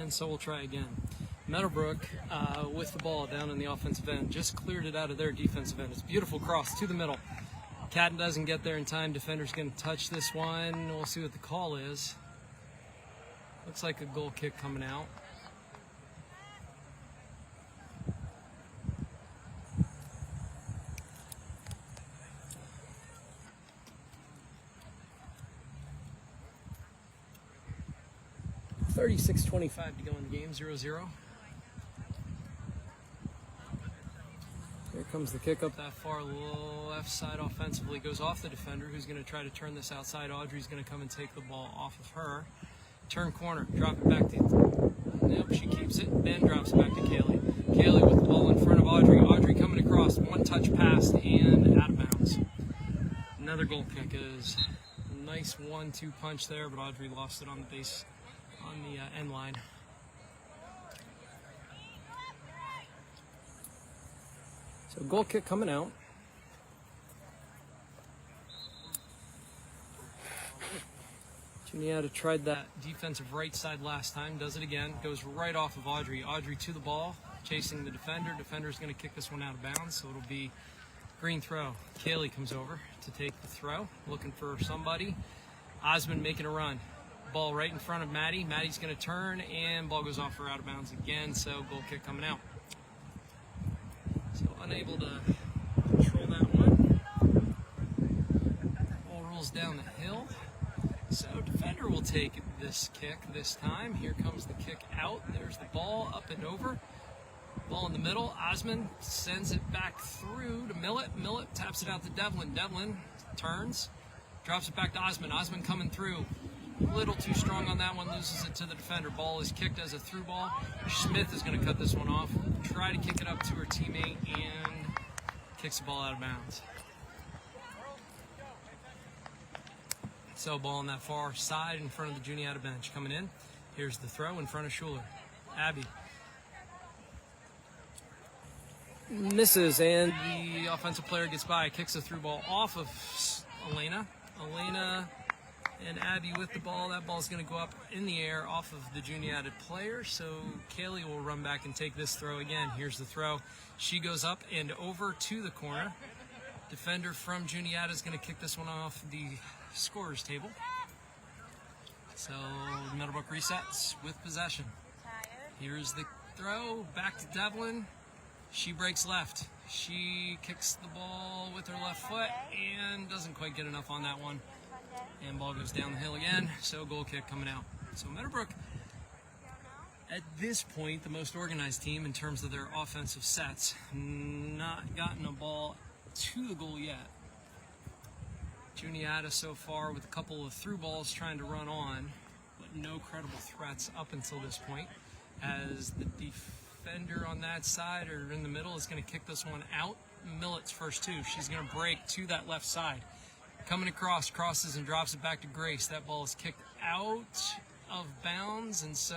And so we'll try again. Meadowbrook with the ball down in the offensive end, just cleared it out of their defensive end. It's a beautiful cross to the middle. Catton doesn't get there in time. Defender's going to touch this one. We'll see what the call is. Looks like a goal kick coming out. .36:25 to go in the game, 0-0. Here comes the kick up that far left side offensively. Goes off the defender, who's going to try to turn this outside. Audrey's going to come and take the ball off of her. Turn corner, drop it back to... Nope, she keeps it, then drops it back to Kaylee. Kaylee with the ball in front of Audrey. Audrey coming across, one touch past and out of bounds. Another goal kick is a nice 1-2 punch there, but Audrey lost it on the base, on the end line. So goal kick coming out. Juniata tried that defensive right side last time, does it again, goes right off of Audrey. Audrey to the ball, chasing the defender. Defender's going to kick this one out of bounds, so it'll be green throw. Kaylee comes over to take the throw, looking for somebody. Osmond making a run. Ball right in front of Maddie. Maddie's going to turn, and ball goes off for out of bounds again, so goal kick coming out. So unable to control that one. Ball rolls down the hill. So defender will take this kick this time. Here comes the kick out. There's the ball up and over. Ball in the middle. Osmond sends it back through to Millet. Millet taps it out to Devlin. Devlin turns, drops it back to Osmond. Osmond coming through. A little too strong on that one, loses it to the defender. Ball is kicked as a through ball. Smith is going to cut this one off. Try to kick it up to her teammate and kicks the ball out of bounds. So ball on that far side in front of the Juniata bench. Coming in. Here's the throw in front of Schuler. Abby misses, and the offensive player gets by. Kicks a through ball off of Elena. Elena and Abby with the ball. That ball's going to go up in the air off of the Juniata player. So Kaylee will run back and take this throw again. Here's the throw. She goes up and over to the corner. Defender from Juniata is going to kick this one off the scorer's table. So Meadowbrook resets with possession. Here's the throw back to Devlin. She breaks left. She kicks the ball with her left foot and doesn't quite get enough on that one. And ball goes down the hill again, so goal kick coming out. So Meadowbrook, at this point, the most organized team in terms of their offensive sets. Not gotten a ball to the goal yet. Juniata so far with a couple of through balls trying to run on, but no credible threats up until this point, as the defender on that side or in the middle is going to kick this one out. Millet's first two. She's going to break to that left side. Coming across, crosses and drops it back to Grace. That ball is kicked out of bounds, and so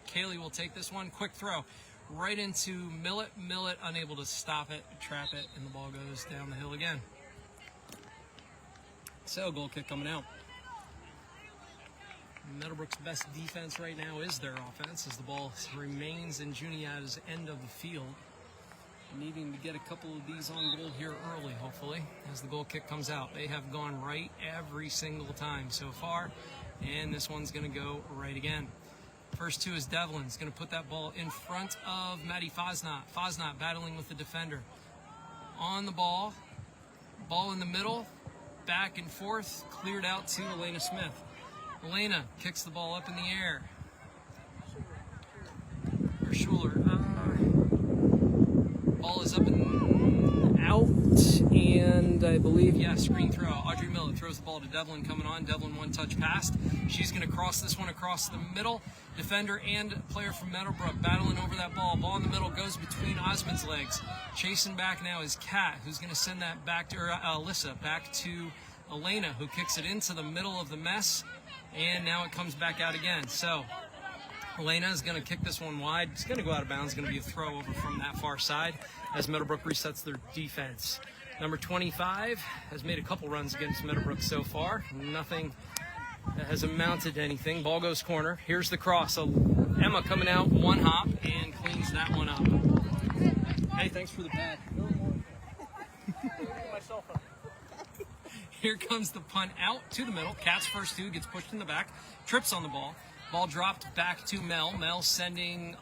Kaylee will take this one. Quick throw right into Millet. Millet unable to stop it, trap it, and the ball goes down the hill again. So goal kick coming out. Meadowbrook's best defense right now is their offense, as the ball remains in Juniata's end of the field. Needing to get a couple of these on goal here early, hopefully, as the goal kick comes out. They have gone right every single time so far, and this one's going to go right again. First two is Devlin's going to put that ball in front of Maddie Fosnot. Fosnot battling with the defender. On the ball in the middle, back and forth, cleared out to Elena Smith. Elena kicks the ball up in the air. Or Schuler. Ball is up and out, and I believe, yeah, screen throw. Audrey Millet throws the ball to Devlin coming on. Devlin one touch past. She's going to cross this one across the middle. Defender and player from Meadowbrook battling over that ball. Ball in the middle goes between Osmond's legs. Chasing back now is Kat, who's going to send that back to, or Alyssa, back to Elena, who kicks it into the middle of the mess, and now it comes back out again. So Elena is going to kick this one wide. It's going to go out of bounds. It's going to be a throw over from that far side as Meadowbrook resets their defense. Number 25 has made a couple runs against Meadowbrook so far. Nothing that has amounted to anything. Ball goes corner. Here's the cross. Emma coming out, one hop, and cleans that one up. Hey, thanks for the pad. Here comes the punt out to the middle. Cat's first two, gets pushed in the back, trips on the ball. Ball dropped back to Mel. Mel sending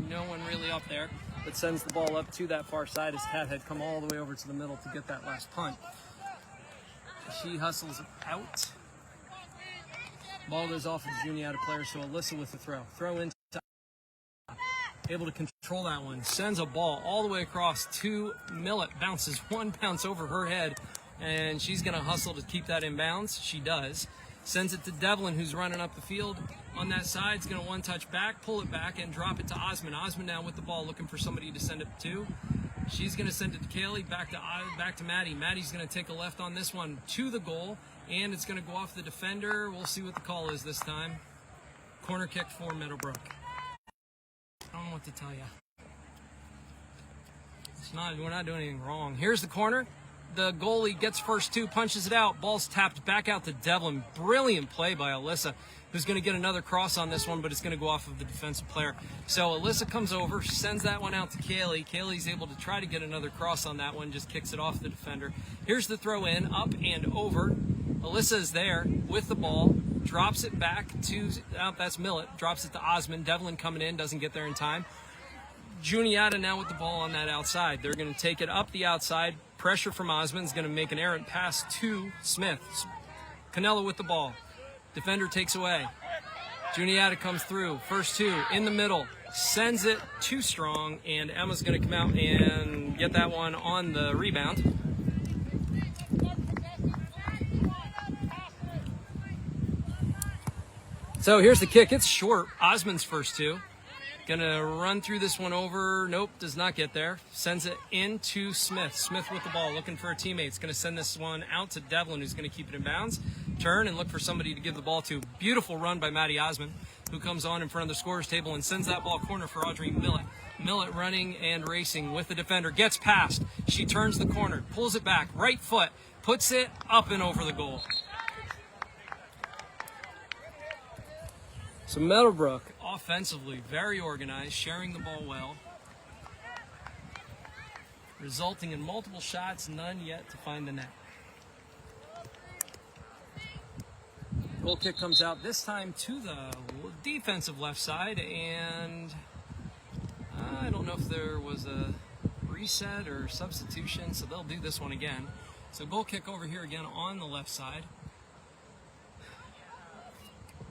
no one really up there, but sends the ball up to that far side as Kat had come all the way over to the middle to get that last punt. She hustles out. Ball goes off of the Juniata player, so Alyssa with the throw. Throw into able to control that one. Sends a ball all the way across to Millet. Bounces one bounce over her head, and she's going to hustle to keep that in bounds. She does. Sends it to Devlin, who's running up the field on that side. Is going to one-touch back, pull it back, and drop it to Osmond. Osmond now with the ball, looking for somebody to send it to. She's going to send it to Kaylee, back to Maddie. Maddie's going to take a left on this one to the goal, and it's going to go off the defender. We'll see what the call is this time. Corner kick for Meadowbrook. I don't know what to tell you. We're not doing anything wrong. Here's the corner. The goalie gets first two, punches it out. Ball's tapped back out to Devlin. Brilliant play by Alyssa, who's going to get another cross on this one, but it's going to go off of the defensive player. So Alyssa comes over, sends that one out to Kaylee. Kaylee's able to try to get another cross on that one, just kicks it off the defender. Here's the throw in, up and over. Alyssa is there with the ball, drops it back to, that's Millet, drops it to Osmond. Devlin coming in, doesn't get there in time. Juniata now with the ball on that outside. They're going to take it up the outside. Pressure from Osmond is going to make an errant pass to Smith. Canella with the ball. Defender takes away. Juniata comes through. First two in the middle. Sends it too strong, and Emma's going to come out and get that one on the rebound. So here's the kick. It's short. Osmond's first two. Gonna run through this one over. Nope, does not get there. Sends it into Smith. Smith with the ball, looking for a teammate. It's gonna send this one out to Devlin, who's gonna keep it in bounds. Turn and look for somebody to give the ball to. Beautiful run by Maddie Osmond, who comes on in front of the scorer's table and sends that ball corner for Audrey Millet. Millet running and racing with the defender. Gets past. She turns the corner, pulls it back, right foot, puts it up and over the goal. So Meadowbrook, offensively, very organized, sharing the ball well, resulting in multiple shots, none yet to find the net. Goal kick comes out this time to the defensive left side, and I don't know if there was a reset or substitution, so they'll do this one again. So goal kick over here again on the left side.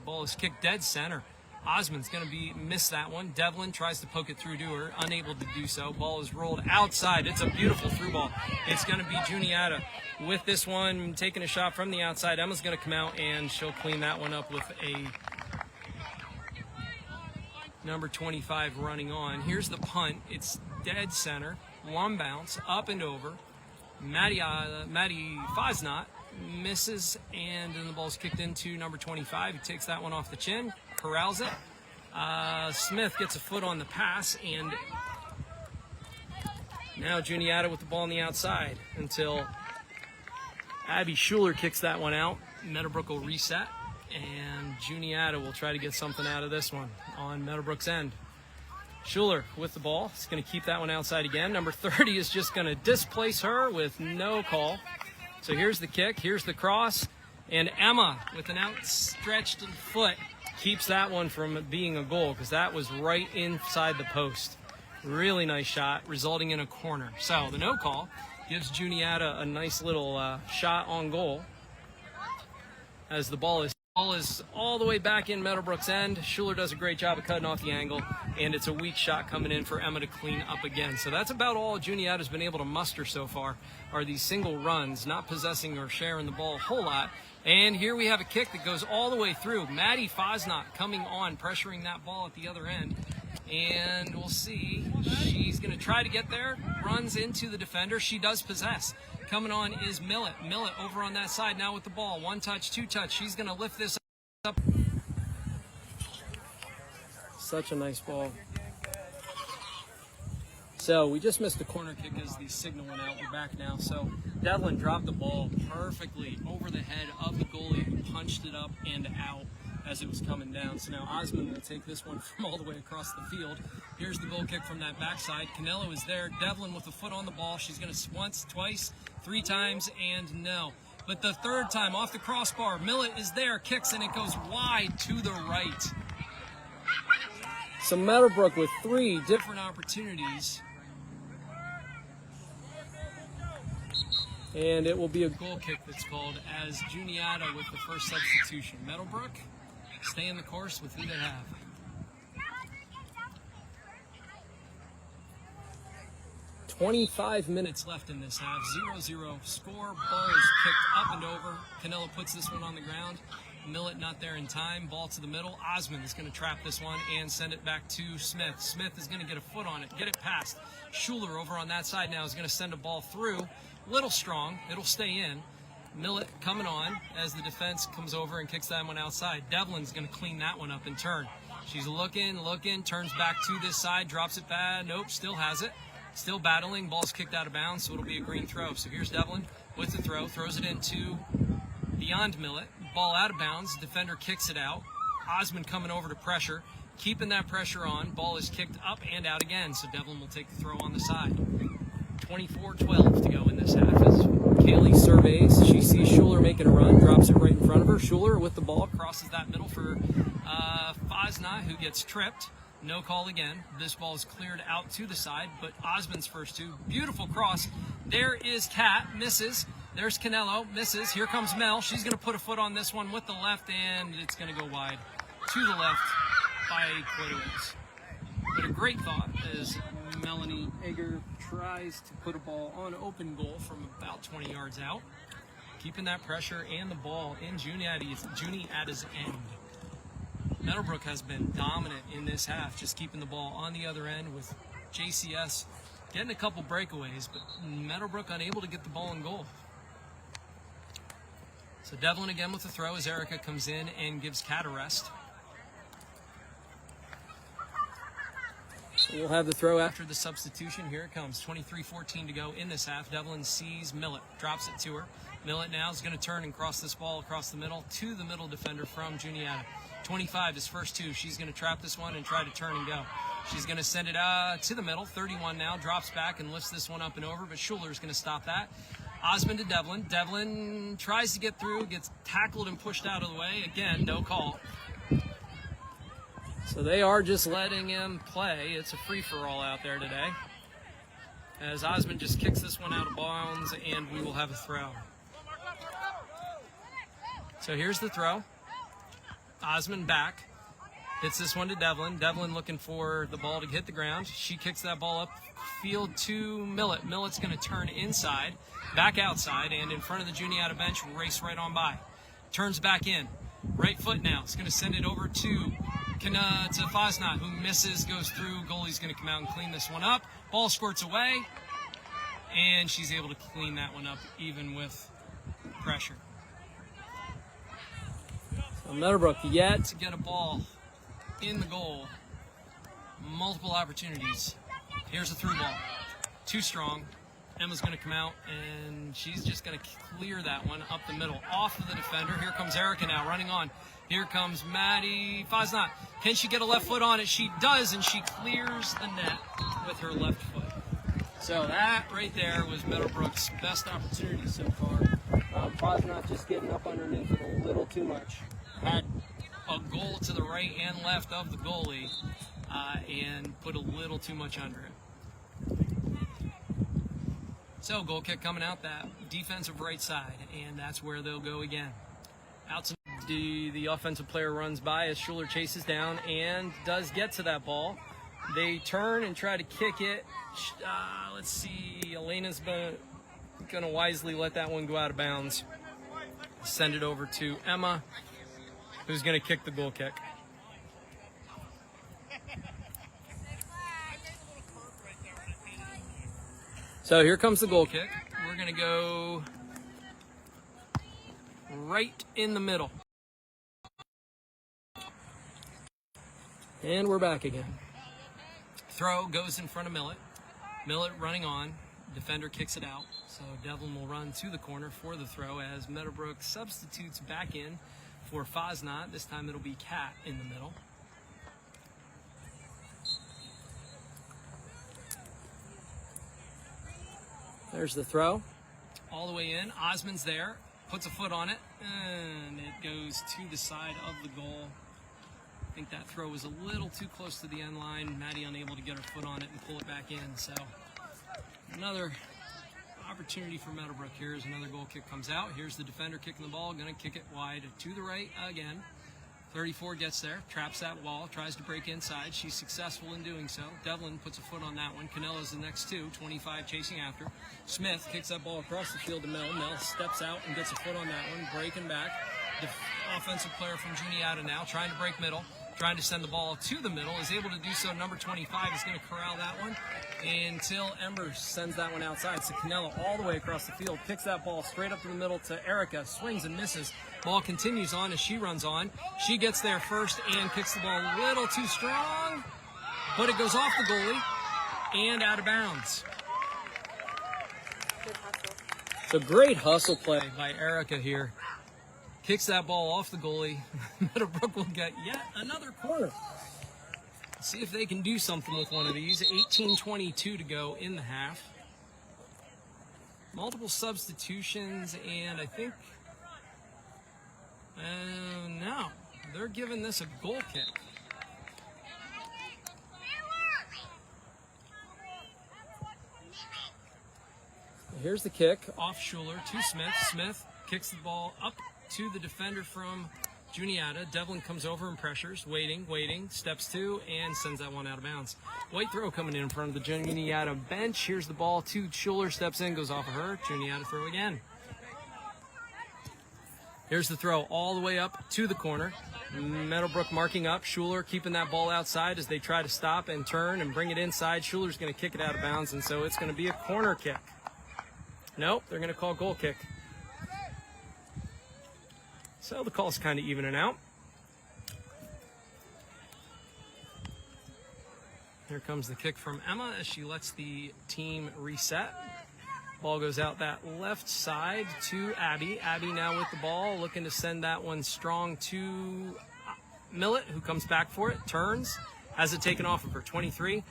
Ball is kicked dead center. Osmond's going to miss that one. Devlin tries to poke it through to her, unable to do so. Ball is rolled outside. It's a beautiful through ball. It's going to be Juniata with this one, taking a shot from the outside. Emma's going to come out, and she'll clean that one up with a number 25 running on. Here's the punt. It's dead center. One bounce, up and over. Maddie Fosnot misses, and then the ball's kicked into number 25. He takes that one off the chin, corrals it. Smith gets a foot on the pass, and now Juniata with the ball on the outside until Abby Schuler kicks that one out. Meadowbrook will reset, and Juniata will try to get something out of this one on Meadowbrook's end. Schuler with the ball. He's going to keep that one outside again. Number 30 is just going to displace her with no call. So here's the kick, here's the cross, and Emma with an outstretched foot keeps that one from being a goal because that was right inside the post. Really nice shot, resulting in a corner. So the no call gives Juniata a nice little shot on goal as the ball is all the way back in Meadowbrook's end. Schuler does a great job of cutting off the angle, and it's a weak shot coming in for Emma to clean up again. So that's about all Juniata's been able to muster so far, are these single runs, not possessing or sharing the ball a whole lot. And here we have a kick that goes all the way through. Maddie Fosnot coming on, pressuring that ball at the other end. And we'll see. She's going to try to get there, runs into the defender. She does possess. Coming on is Millet. Millet over on that side now with the ball. One touch, two touch. She's going to lift this up. Such a nice ball. So we just missed the corner kick as the signal went out. We're back now. So Devlin dropped the ball perfectly over the head of the goalie, who punched it up and out. as it was coming down. So now Osmond will take this one from all the way across the field. Here's the goal kick from that backside. Canelo is there. Devlin with a foot on the ball. She's going to once, twice, 3 times, and no. But the third time off the crossbar, Millet is there, kicks, and it goes wide to the right. So Meadowbrook with 3 different opportunities. And it will be a goal kick that's called as Juniata with the first substitution. Meadowbrook staying the course with who they have. 25 minutes left in this half. 0-0 score. Ball is kicked up and over. Canelo puts this one on the ground. Millet not there in time. Ball to the middle. Osmond is going to trap this one and send it back to Smith. Smith is going to get a foot on it, get it past. Schuler over on that side now is going to send a ball through. Little strong. It'll stay in. Millet coming on as the defense comes over and kicks that one outside. Devlin's going to clean that one up and turn. She's looking, turns back to this side, drops it bad. Nope, still has it. Still battling. Ball's kicked out of bounds, so it'll be a green throw. So here's Devlin with the throw. Throws it into beyond Millet. Ball out of bounds. Defender kicks it out. Osmond coming over to pressure. Keeping that pressure on. Ball is kicked up and out again. So Devlin will take the throw on the side. 24-12 to go in this half as Kaylee surveys. She sees Schuler making a run. Drops it right in front of her. Schuler with the ball. Crosses that middle for Fazna, who gets tripped. No call again. This ball is cleared out to the side, but Osmond's first 2. Beautiful cross. There is Kat. Misses. There's Canelo. Misses. Here comes Mel. She's going to put a foot on this one with the left, and it's going to go wide to the left by Quadoways. But a great thought as Melanie Egger tries to put a ball on open goal from about 20 yards out. Keeping that pressure and the ball in Juniata's end. Meadowbrook has been dominant in this half, just keeping the ball on the other end with JCS getting a couple breakaways, but Meadowbrook unable to get the ball in goal. So Devlin again with the throw as Erica comes in and gives Kat a rest. So we'll have the throw after the substitution. Here it comes. 23-14 to go in this half. Devlin sees Millet, drops it to her. Millet now is going to turn and cross this ball across the middle to the middle defender from Juniata. 25 is first 2. She's going to trap this one and try to turn and go. She's going to send it to the middle. 31 now, drops back and lifts this one up and over, but Schuler's going to stop that. Osmond to Devlin. Devlin tries to get through, gets tackled and pushed out of the way. Again, no call. So they are just letting him play. It's a free-for-all out there today. As Osmond just kicks this one out of bounds, and we will have a throw. So here's the throw. Osmond back. Hits this one to Devlin. Devlin looking for the ball to hit the ground. She kicks that ball up field to Millet. Millet's going to turn inside, back outside, and in front of the Juniata bench, race right on by. Turns back in. Right foot now. It's going to send it over to Fazna, who misses, goes through. Goalie's going to come out and clean this one up. Ball squirts away, and she's able to clean that one up even with pressure. So Meadowbrook yet to get a ball in the goal. Multiple opportunities. Here's a through ball. Too strong. Emma's going to come out, and she's just going to clear that one up the middle. Off of the defender. Here comes Erica now running on. Here comes Maddie Fazna. Can she get a left foot on it? She does, and she clears the net with her left foot. So that right there was Meadowbrook's best opportunity so far. Fazna just getting up underneath it a little too much. Had a goal to the right and left of the goalie and put a little too much under it. So goal kick coming out that defensive right side, and that's where they'll go again. Out to the offensive player runs by as Schuler chases down and does get to that ball. They turn and try to kick it. Let's see, Elena's going to wisely let that one go out of bounds. Send it over to Emma, who's going to kick the goal kick. So here comes the goal kick. We're going to go right in the middle. And we're back again. Throw goes in front of Millet. Millet running on. Defender kicks it out. So Devlin will run to the corner for the throw as Meadowbrook substitutes back in for Faznat. This time it'll be Kat in the middle. There's the throw. All the way in. Osman's there. Puts a foot on it. And it goes to the side of the goal. I think that throw was a little too close to the end line. Maddie unable to get her foot on it and pull it back in. So another opportunity for Meadowbrook here as another goal kick comes out. Here's the defender kicking the ball. Going to kick it wide to the right again. 34 gets there, traps that wall, tries to break inside. She's successful in doing so. Devlin puts a foot on that one. Canella's the next two, 25 chasing after. Smith kicks that ball across the field to Mel. Mel steps out and gets a foot on that one, breaking back. The offensive player from Juniata now trying to break middle, trying to send the ball to the middle, is able to do so. Number 25 is going to corral that one until Ember sends that one outside. So Canella all the way across the field, kicks that ball straight up to the middle to Erica, swings and misses. Ball continues on as she runs on. She gets there first and kicks the ball a little too strong, but it goes off the goalie and out of bounds. Good hustle. So great hustle play by Erica here. Kicks that ball off the goalie. Meadowbrook will get yet another corner. See if they can do something with one of these. 18:22 to go in the half. Multiple substitutions, and I think, no, they're giving this a goal kick. Here's the kick off Schuler to Smith. Smith kicks the ball up to the defender from Juniata. Devlin comes over and pressures, waiting, steps to, and sends that one out of bounds. White throw coming in front of the Juniata bench. Here's the ball to Schuler, steps in, goes off of her. Juniata throw again. Here's the throw all the way up to the corner. Meadowbrook marking up. Schuler keeping that ball outside as they try to stop and turn and bring it inside. Schuler's going to kick it out of bounds, and so it's going to be a corner kick. Nope, they're going to call goal kick. So the call's kind of evening out. Here comes the kick from Emma as she lets the team reset. Ball goes out that left side to Abby. Abby now with the ball, looking to send that one strong to Millet, who comes back for it, turns, has it taken off of her. 23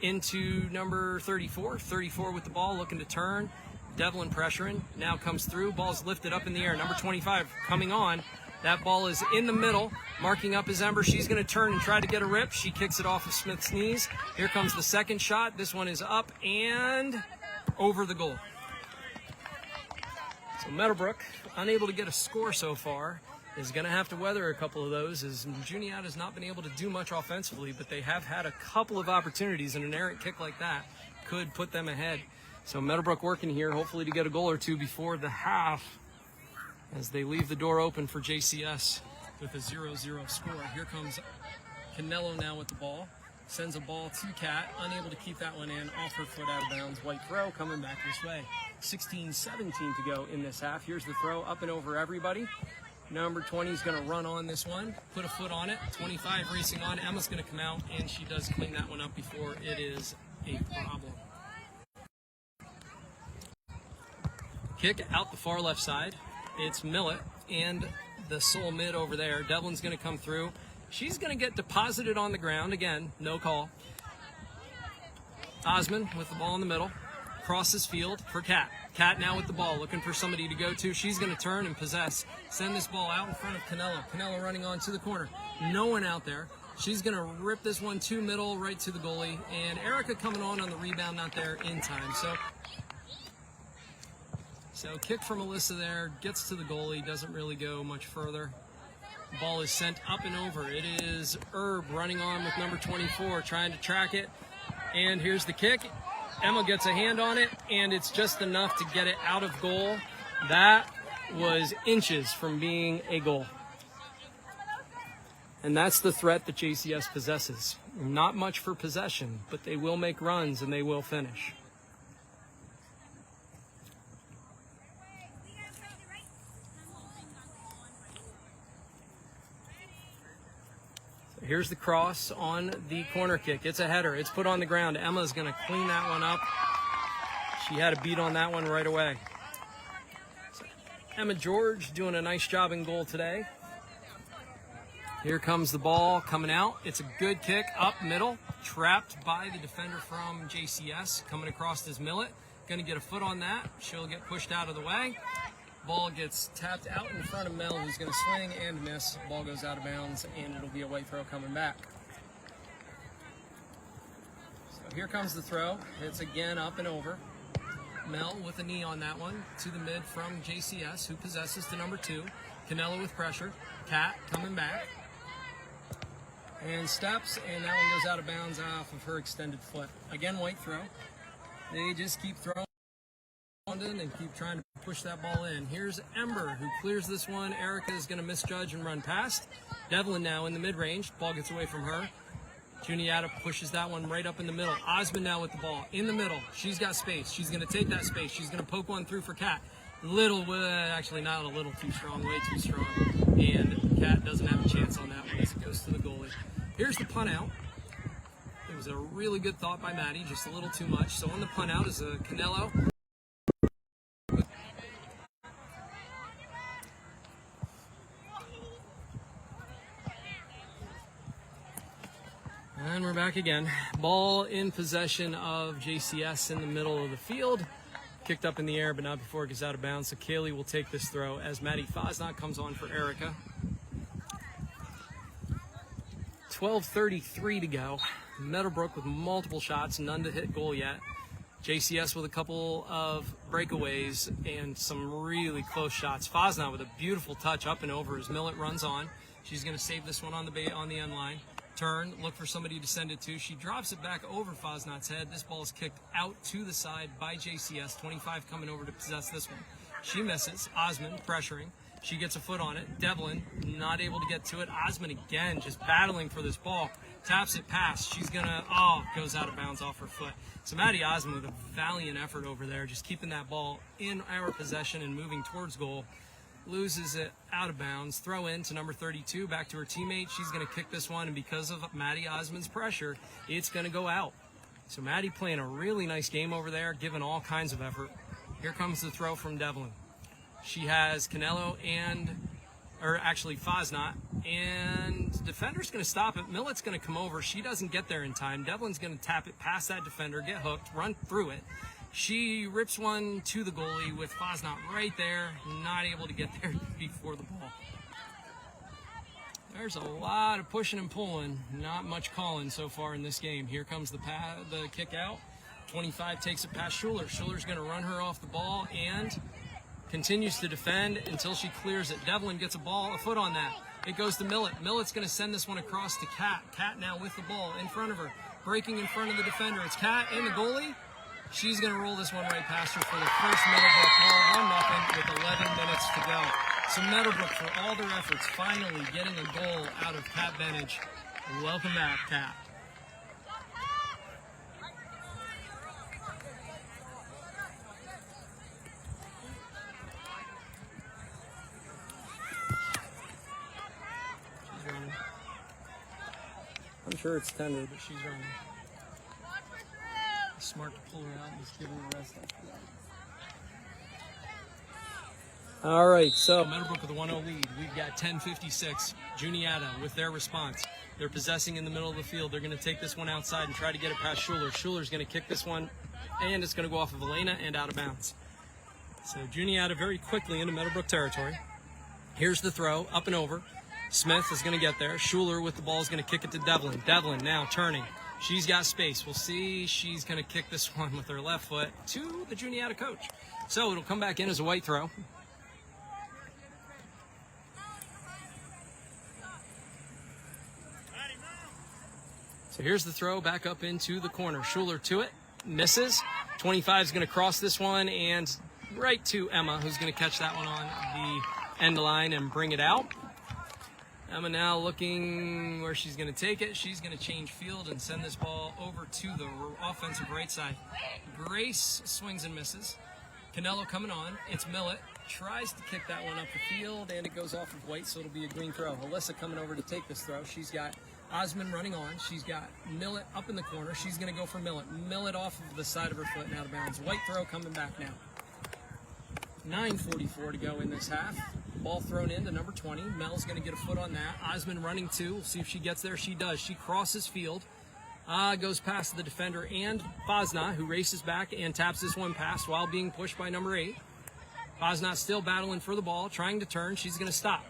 into number 34. 34 with the ball, looking to turn. Devlin pressuring, now comes through, ball's lifted up in the air. Number 25 coming on. That ball is in the middle, marking up as Ember. She's going to turn and try to get a rip. She kicks it off of Smith's knees. Here comes the second shot. This one is up and over the goal. So Meadowbrook, unable to get a score so far, is going to have to weather a couple of those, as Juniata has not been able to do much offensively, but they have had a couple of opportunities, and an errant kick like that could put them ahead. So Meadowbrook working here, hopefully to get a goal or two before the half, as they leave the door open for JCS with a 0-0 score. Here comes Canelo now with the ball. Sends a ball to Kat, unable to keep that one in, off her foot out of bounds. White throw coming back this way. 16-17 to go in this half. Here's the throw up and over everybody. Number 20 is going to run on this one, put a foot on it. 25 racing on. Emma's going to come out, and she does clean that one up before it is a problem. Kick out the far left side. It's Millet and the sole mid over there. Devlin's going to come through. She's going to get deposited on the ground. Again, no call. Osman with the ball in the middle. Crosses field for Kat. Kat now with the ball, looking for somebody to go to. She's going to turn and possess. Send this ball out in front of Canella. Canella running on to the corner. No one out there. She's going to rip this one to middle, right to the goalie. And Erica coming on the rebound, not there in time. So kick from Alyssa there, gets to the goalie, doesn't really go much further. Ball is sent up and over. It is Herb running on with number 24, trying to track it. And here's the kick. Emma gets a hand on it, and it's just enough to get it out of goal. That was inches from being a goal. And that's the threat that JCS possesses. Not much for possession, but they will make runs and they will finish. Here's the cross on the corner kick. It's a header. It's put on the ground. Emma's going to clean that one up. She had a beat on that one right away. So Emma George doing a nice job in goal today. Here comes the ball coming out. It's a good kick up middle, trapped by the defender from JCS. Coming across is Millet. Going to get a foot on that. She'll get pushed out of the way. Ball gets tapped out in front of Mel, who's going to swing and miss. Ball goes out of bounds, and it'll be a white throw coming back. So here comes the throw. It's again up and over. Mel with a knee on that one to the mid from JCS, who possesses the number 2. Canelo with pressure. Cat coming back. And steps, and that one goes out of bounds off of her extended foot. Again, white throw. They just keep throwing and keep trying to push that ball in. Here's Ember, who clears this one. Erica is going to misjudge and run past. Devlin now in the mid-range. Ball gets away from her. Juniata pushes that one right up in the middle. Osmond now with the ball in the middle. She's got space. She's going to take that space. She's going to poke one through for Cat. Actually not a little too strong, way too strong. And Cat doesn't have a chance on that one as it goes to the goalie. Here's the punt out. It was a really good thought by Maddie, just a little too much. So on the punt out is a Canelo. And we're back again. Ball in possession of JCS in the middle of the field. Kicked up in the air, but not before it gets out of bounds. So Kaylee will take this throw as Maddie Fosnot comes on for Erica. 12:33 to go. Meadowbrook with multiple shots, none to hit goal yet. JCS with a couple of breakaways and some really close shots. Fosnot with a beautiful touch up and over as Millet runs on. She's going to save this one on the end line. Turn, look for somebody to send it to. She drops it back over Fosnot's head. This ball is kicked out to the side by JCS. 25 coming over to possess this one. She misses. Osmond pressuring. She gets a foot on it. Devlin not able to get to it. Osmond again just battling for this ball. Taps it past. She's going to, goes out of bounds off her foot. So Maddie Osmond with a valiant effort over there, just keeping that ball in our possession and moving towards goal. Loses it out of bounds. Throw in to number 32, back to her teammate. She's going to kick this one, and because of Maddie Osmond's pressure, it's going to go out. So Maddie playing a really nice game over there, giving all kinds of effort. Here comes the throw from Devlin. She has Canelo Fosnot, and defender's going to stop it. Millet's going to come over. She doesn't get there in time. Devlin's going to tap it past that defender, get hooked, run through it. She rips one to the goalie with Fosnot right there, not able to get there before the ball. There's a lot of pushing and pulling, not much calling so far in this game. Here comes the kick out. 25 takes it past Schuler. Schuler's going to run her off the ball and continues to defend until she clears it. Devlin gets a foot on that. It goes to Millet. Millet's going to send this one across to Cat. Cat now with the ball in front of her, breaking in front of the defender. It's Cat and the goalie. She's going to roll this one right past her for the first Meadowbrook goal, 1-0 with 11 minutes to go. So Meadowbrook, for all their efforts, finally getting a goal out of Kat Benage. Welcome back, Kat. She's running. I'm sure it's tender, but she's running. Smart to pull her out and just give her a rest after that. All right, so Meadowbrook with a 1-0 lead. We've got 10:56. Juniata with their response. They're possessing in the middle of the field. They're going to take this one outside and try to get it past Schuler. Schuler's going to kick this one, and it's going to go off of Elena and out of bounds. So Juniata very quickly into Meadowbrook territory. Here's the throw, up and over. Smith is going to get there. Schuler with the ball is going to kick it to Devlin. Devlin now turning. She's got space. We'll see. She's going to kick this one with her left foot to the Juniata coach. So it'll come back in as a white throw. So here's the throw back up into the corner. Schuler to it. Misses. 25 is going to cross this one and right to Emma, who's going to catch that one on the end line and bring it out. Emma now looking where she's going to take it. She's going to change field and send this ball over to the offensive right side. Grace swings and misses. Canelo coming on. It's Millet. Tries to kick that one up the field, and it goes off of white, so it'll be a green throw. Alyssa coming over to take this throw. She's got Osmond running on. She's got Millet up in the corner. She's going to go for Millet. Millet off of the side of her foot and out of bounds. White throw coming back now. 9:44 to go in this half. ball thrown into number 20. Mel's going to get a foot on that. Osmond running too. We'll see if she gets there. She does. She crosses field. Goes past the defender and Fosna, who races back and taps this one past while being pushed by number 8. Fosna still battling for the ball, trying to turn. She's going to stop.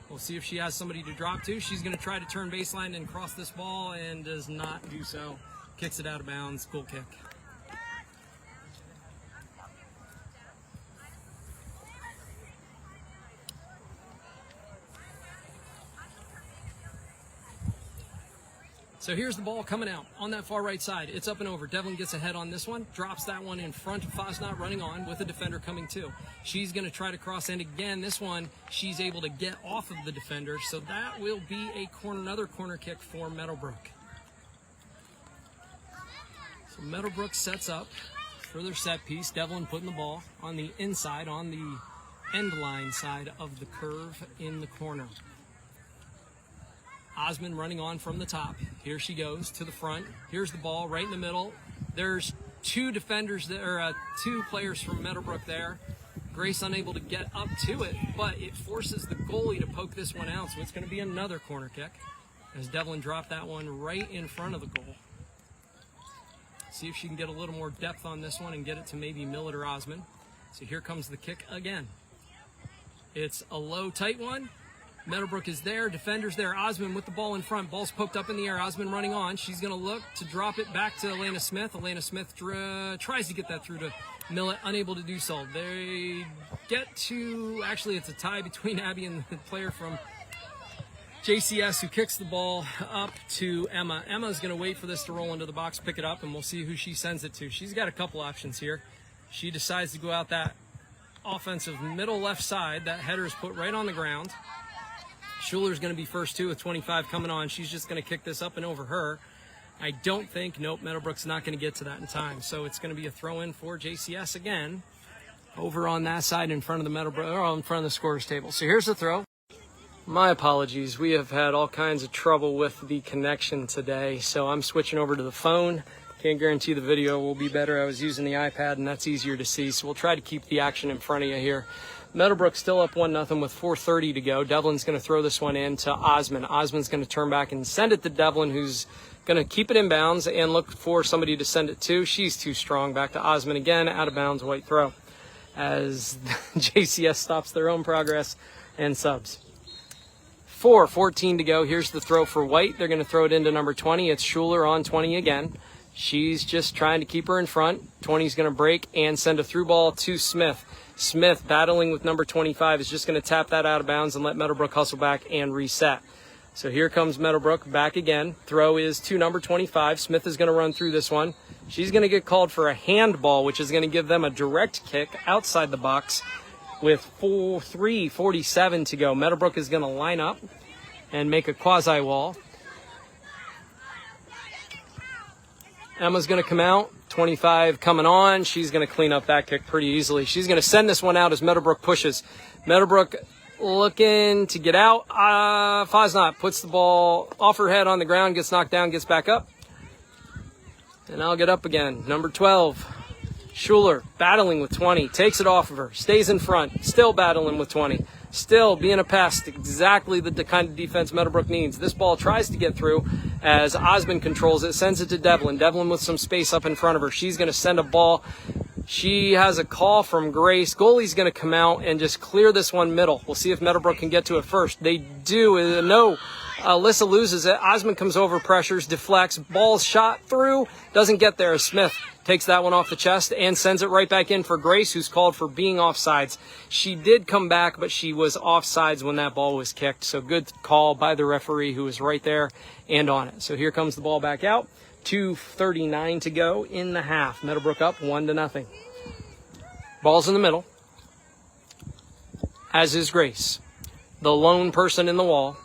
We'll see if she has somebody to drop to. She's going to try to turn baseline and cross this ball and does not do so. Kicks it out of bounds. Goal kick. So here's the ball coming out on that far right side. It's up and over. Devlin gets ahead on this one, drops that one in front of Fosnot running on with a defender coming too. She's going to try to cross, and again, this one, she's able to get off of the defender, so that will be a another corner kick for Meadowbrook. So Meadowbrook sets up for their set piece. Devlin putting the ball on the inside, on the end line side of the curve in the corner. Osmond running on from the top. Here she goes to the front. Here's the ball right in the middle. There's two defenders there, two players from Meadowbrook there. Grace unable to get up to it, but it forces the goalie to poke this one out, so it's going to be another corner kick as Devlin dropped that one right in front of the goal. See if she can get a little more depth on this one and get it to maybe Millett or Osmond. So here comes the kick again. It's a low, tight one. Meadowbrook is there, defenders there. Osmond with the ball in front. Ball's poked up in the air. Osmond running on. She's going to look to drop it back to Elena Smith. Elena Smith tries to get that through to Millett, unable to do so. They get to, actually it's a tie between Abby and the player from JCS who kicks the ball up to Emma. Emma's going to wait for this to roll into the box, pick it up, and we'll see who she sends it to. She's got a couple options here. She decides to go out that offensive middle left side. That header is put right on the ground. Schuler's going to be first too with 25 coming on. She's just going to kick this up and over her. I don't think, nope, Meadowbrook's not going to get to that in time. So it's going to be a throw in for JCS again over on that side in front of the Meadowbrook, or in front of the scorer's table. So here's the throw. My apologies. We have had all kinds of trouble with the connection today. So I'm switching over to the phone. Can't guarantee the video will be better. I was using the iPad and that's easier to see. So we'll try to keep the action in front of you here. Meadowbrook still up 1-0 with 4:30 to go. Devlin's going to throw this one in to Osmond. Osmond's going to turn back and send it to Devlin, who's going to keep it in bounds and look for somebody to send it to. She's too strong. Back to Osmond again, out of bounds, white throw. As JCS stops their own progress and subs. 4:14 to go. Here's the throw for White. They're going to throw it into number 20. It's Schuler on 20 again. She's just trying to keep her in front. 20's going to break and send a through ball to Smith. Smith, battling with number 25, is just going to tap that out of bounds and let Meadowbrook hustle back and reset. So here comes Meadowbrook back again. Throw is to number 25. Smith is going to run through this one. She's going to get called for a handball, which is going to give them a direct kick outside the box with 3:47 to go. Meadowbrook is going to line up and make a quasi-wall. Emma's going to come out. 25 coming on. She's going to clean up that kick pretty easily. She's going to send this one out as Meadowbrook pushes. Meadowbrook looking to get out. Fosnot puts the ball off her head on the ground, gets knocked down, gets back up. And I'll get up again. Number 12, Schuler, battling with 20. Takes it off of her. Stays in front. Still battling with 20. Still being a pest. Exactly the kind of defense Meadowbrook needs. This ball tries to get through as Osmond controls it. Sends it to Devlin. Devlin with some space up in front of her. She's going to send a ball. She has a call from Grace. Goalie's going to come out and just clear this one middle. We'll see if Meadowbrook can get to it first. They do. No. Alyssa loses it. Osmond comes over, pressures, deflects. Ball's shot through. Doesn't get there. Smith takes that one off the chest and sends it right back in for Grace, who's called for being offsides. She did come back, but she was offsides when that ball was kicked. So good call by the referee, who was right there and on it. So here comes the ball back out. 2:39 to go in the half. Meadowbrook up 1-0. Ball's in the middle, as is Grace, the lone person in the wall.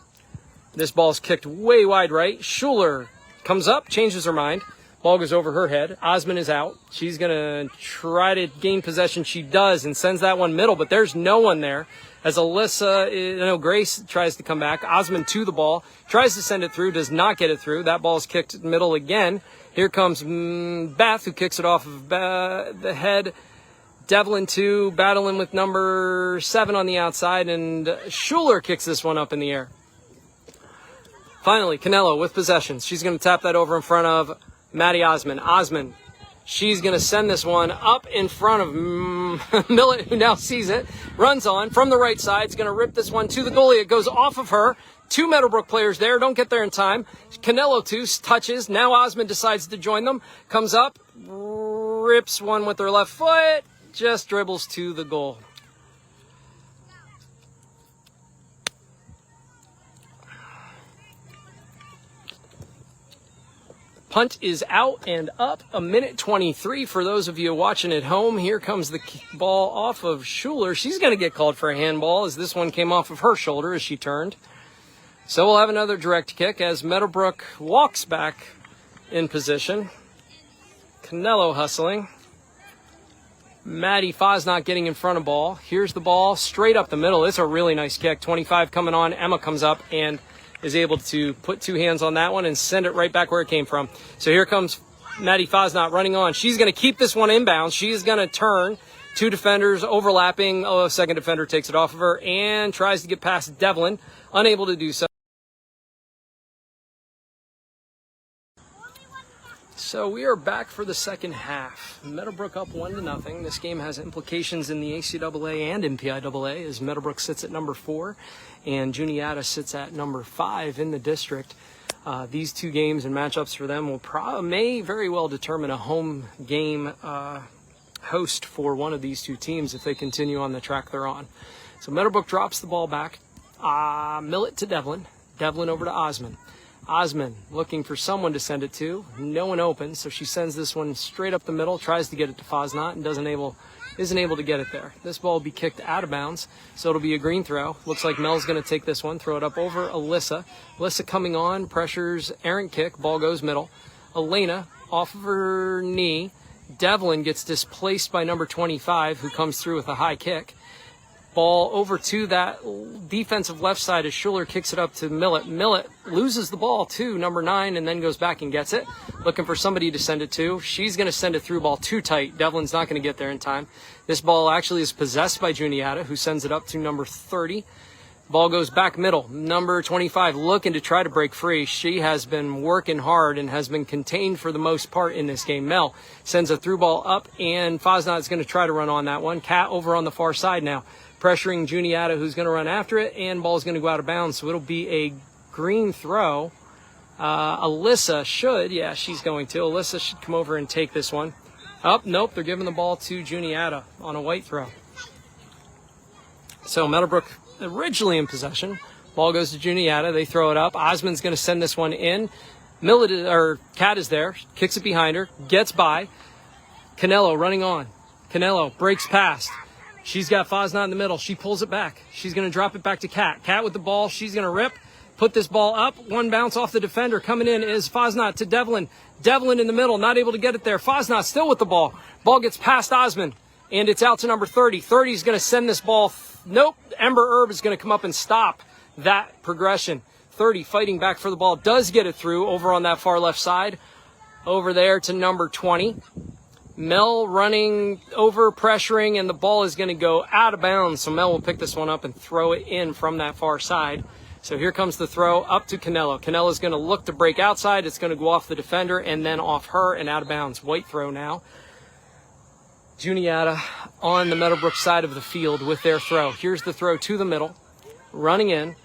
This ball's kicked way wide right. Schuler comes up, changes her mind. Ball goes over her head. Osmond is out. She's going to try to gain possession. She does and sends that one middle, but there's no one there. As Grace tries to come back. Osmond to the ball. Tries to send it through. Does not get it through. That ball's kicked middle again. Here comes Beth, who kicks it off of the head. Devlin 2, battling with number 7 on the outside, and Schuler kicks this one up in the air. Finally, Canelo with possession. She's going to tap that over in front of Maddie Osman. Osman, she's going to send this one up in front of Millet, who now sees it. Runs on from the right side. Is going to rip this one to the goalie. It goes off of her. 2 Meadowbrook players there. Don't get there in time. Canelo 2 touches. Now Osman decides to join them. Comes up. Rips one with her left foot. Just dribbles to the goal. Punt is out and up. 1:23 for those of you watching at home. Here comes the ball off of Schuler. She's going to get called for a handball as this one came off of her shoulder as she turned. So we'll have another direct kick as Meadowbrook walks back in position. Canelo hustling. Maddie Fosnot getting in front of ball. Here's the ball straight up the middle. It's a really nice kick. 25 coming on. Emma comes up and is able to put 2 hands on that one and send it right back where it came from. So here comes Maddie Fosnot running on. She's going to keep this one inbound. She's going to turn. 2 defenders overlapping. A second defender takes it off of her and tries to get past Devlin. Unable to do so. So we are back for the second half. Meadowbrook up 1-0. This game has implications in the ACAA and MPIAA as Meadowbrook sits at number 4 and Juniata sits at number 5 in the district. These 2 games and matchups for them may very well determine a home game host for one of these 2 teams if they continue on the track they're on. So Meadowbrook drops the ball back. Millet to Devlin. Devlin over to Osman. Osman looking for someone to send it to. No one open, so she sends this one straight up the middle, tries to get it to Fosnot, and isn't able to get it there. This ball will be kicked out of bounds, so it'll be a green throw. Looks like Mel's going to take this one, throw it up over Alyssa. Alyssa coming on, pressures, errant kick, ball goes middle. Elena off of her knee. Devlin gets displaced by number 25, who comes through with a high kick. Ball over to that defensive left side as Schuler kicks it up to Millet. Millet loses the ball to number 9 and then goes back and gets it. Looking for somebody to send it to. She's going to send it through ball too tight. Devlin's not going to get there in time. This ball actually is possessed by Juniata, who sends it up to number 30. Ball goes back middle. Number 25 looking to try to break free. She has been working hard and has been contained for the most part in this game. Mel sends a through ball up and Fosnot is going to try to run on that one. Kat over on the far side now. Pressuring Juniata, who's going to run after it, and ball's going to go out of bounds. So it'll be a green throw. Alyssa should, yeah, she's going to. Alyssa should come over and take this one. Oh, nope, they're giving the ball to Juniata on a white throw. So Meadowbrook originally in possession. Ball goes to Juniata. They throw it up. Osman's going to send this one in. Kat is there, kicks it behind her, gets by. Canelo running on. Canelo breaks past. She's got Fosnot in the middle. She pulls it back. She's going to drop it back to Kat. Kat with the ball. She's going to rip. Put this ball up. One bounce off the defender. Coming in is Fosnot to Devlin. Devlin in the middle. Not able to get it there. Fosnot still with the ball. Ball gets past Osman. And it's out to number 30. 30 is going to send this ball. Nope. Ember Herb is going to come up and stop that progression. 30 fighting back for the ball. Does get it through over on that far left side. Over there to number 20. Mel running over, pressuring, and the ball is going to go out of bounds. So Mel will pick this one up and throw it in from that far side. So here comes the throw up to Canelo. Canelo's going to look to break outside. It's going to go off the defender and then off her and out of bounds. White throw now. Juniata on the Meadowbrook side of the field with their throw. Here's the throw to the middle. Running in.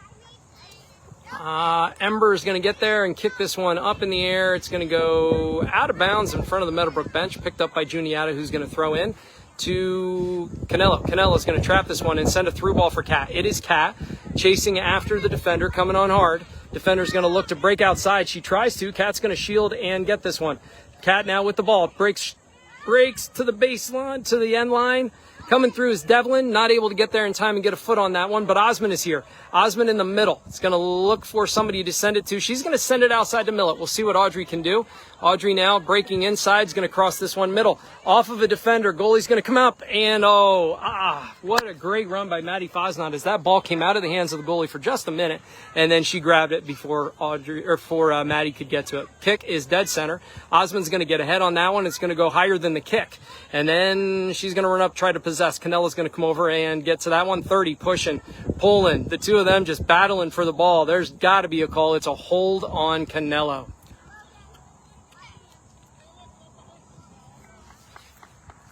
Ember is going to get there and kick this one up in the air. It's going to go out of bounds in front of the Meadowbrook bench, picked up by Juniata, who's going to throw in to Canelo. Canelo is going to trap this one and send a through ball for Kat. It is Kat chasing after the defender, coming on hard. Defender's going to look to break outside. She tries to. Kat's going to shield and get this one. Kat now with the ball. Breaks to the baseline, to the end line. Coming through is Devlin, not able to get there in time and get a foot on that one, but Osmond is here. Osmond in the middle. It's going to look for somebody to send it to. She's going to send it outside to Millet. We'll see what Audrey can do. Audrey now breaking inside is going to cross this one middle. Off of a defender. Goalie's going to come up, and what a great run by Maddie Fosnot as that ball came out of the hands of the goalie for just a minute, and then she grabbed it before Maddie could get to it. Kick is dead center. Osmond's going to get ahead on that one. It's going to go higher than the kick, and then she's going to run up, try to possess. Canella's going to come over and get to that one. 30, pushing, pulling. The two of them just battling for the ball. There's got to be a call. It's a hold on Canelo.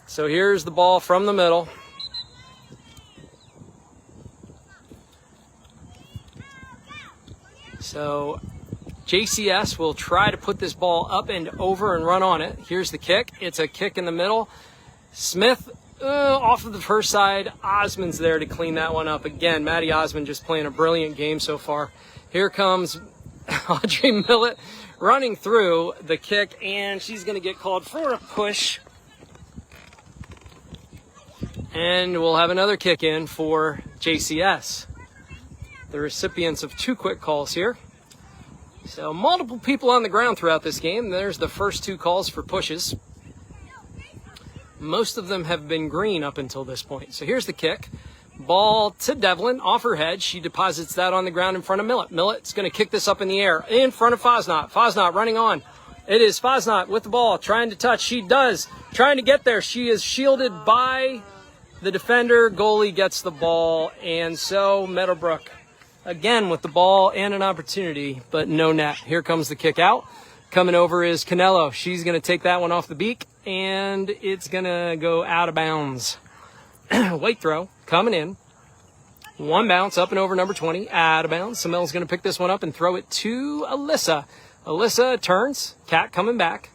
So here's the ball from the middle. So JCS will try to put this ball up and over and run on it. Here's the kick. It's a kick in the middle. Smith off of the first side. Osmond's there to clean that one up. Again, Maddie Osmond just playing a brilliant game so far. Here comes Audrey Millet running through the kick, and she's going to get called for a push. And we'll have another kick in for JCS. The recipients of 2 quick calls here. So multiple people on the ground throughout this game. There's the first 2 calls for pushes. Most of them have been green up until this point. So here's the kick. Ball to Devlin, off her head. She deposits that on the ground in front of Millet. Millet's going to kick this up in the air in front of Fosnot. Fosnot running on. It is Fosnot with the ball, trying to touch. She does. Trying to get there. She is shielded by the defender. Goalie gets the ball. And so Meadowbrook again with the ball and an opportunity, but no net. Here comes the kick out. Coming over is Canelo. She's going to take that one off the beak, and it's going to go out of bounds. Weight throw coming in. 1 bounce up and over number 20. Out of bounds. Samel's going to pick this one up and throw it to Alyssa. Alyssa turns. Cat coming back.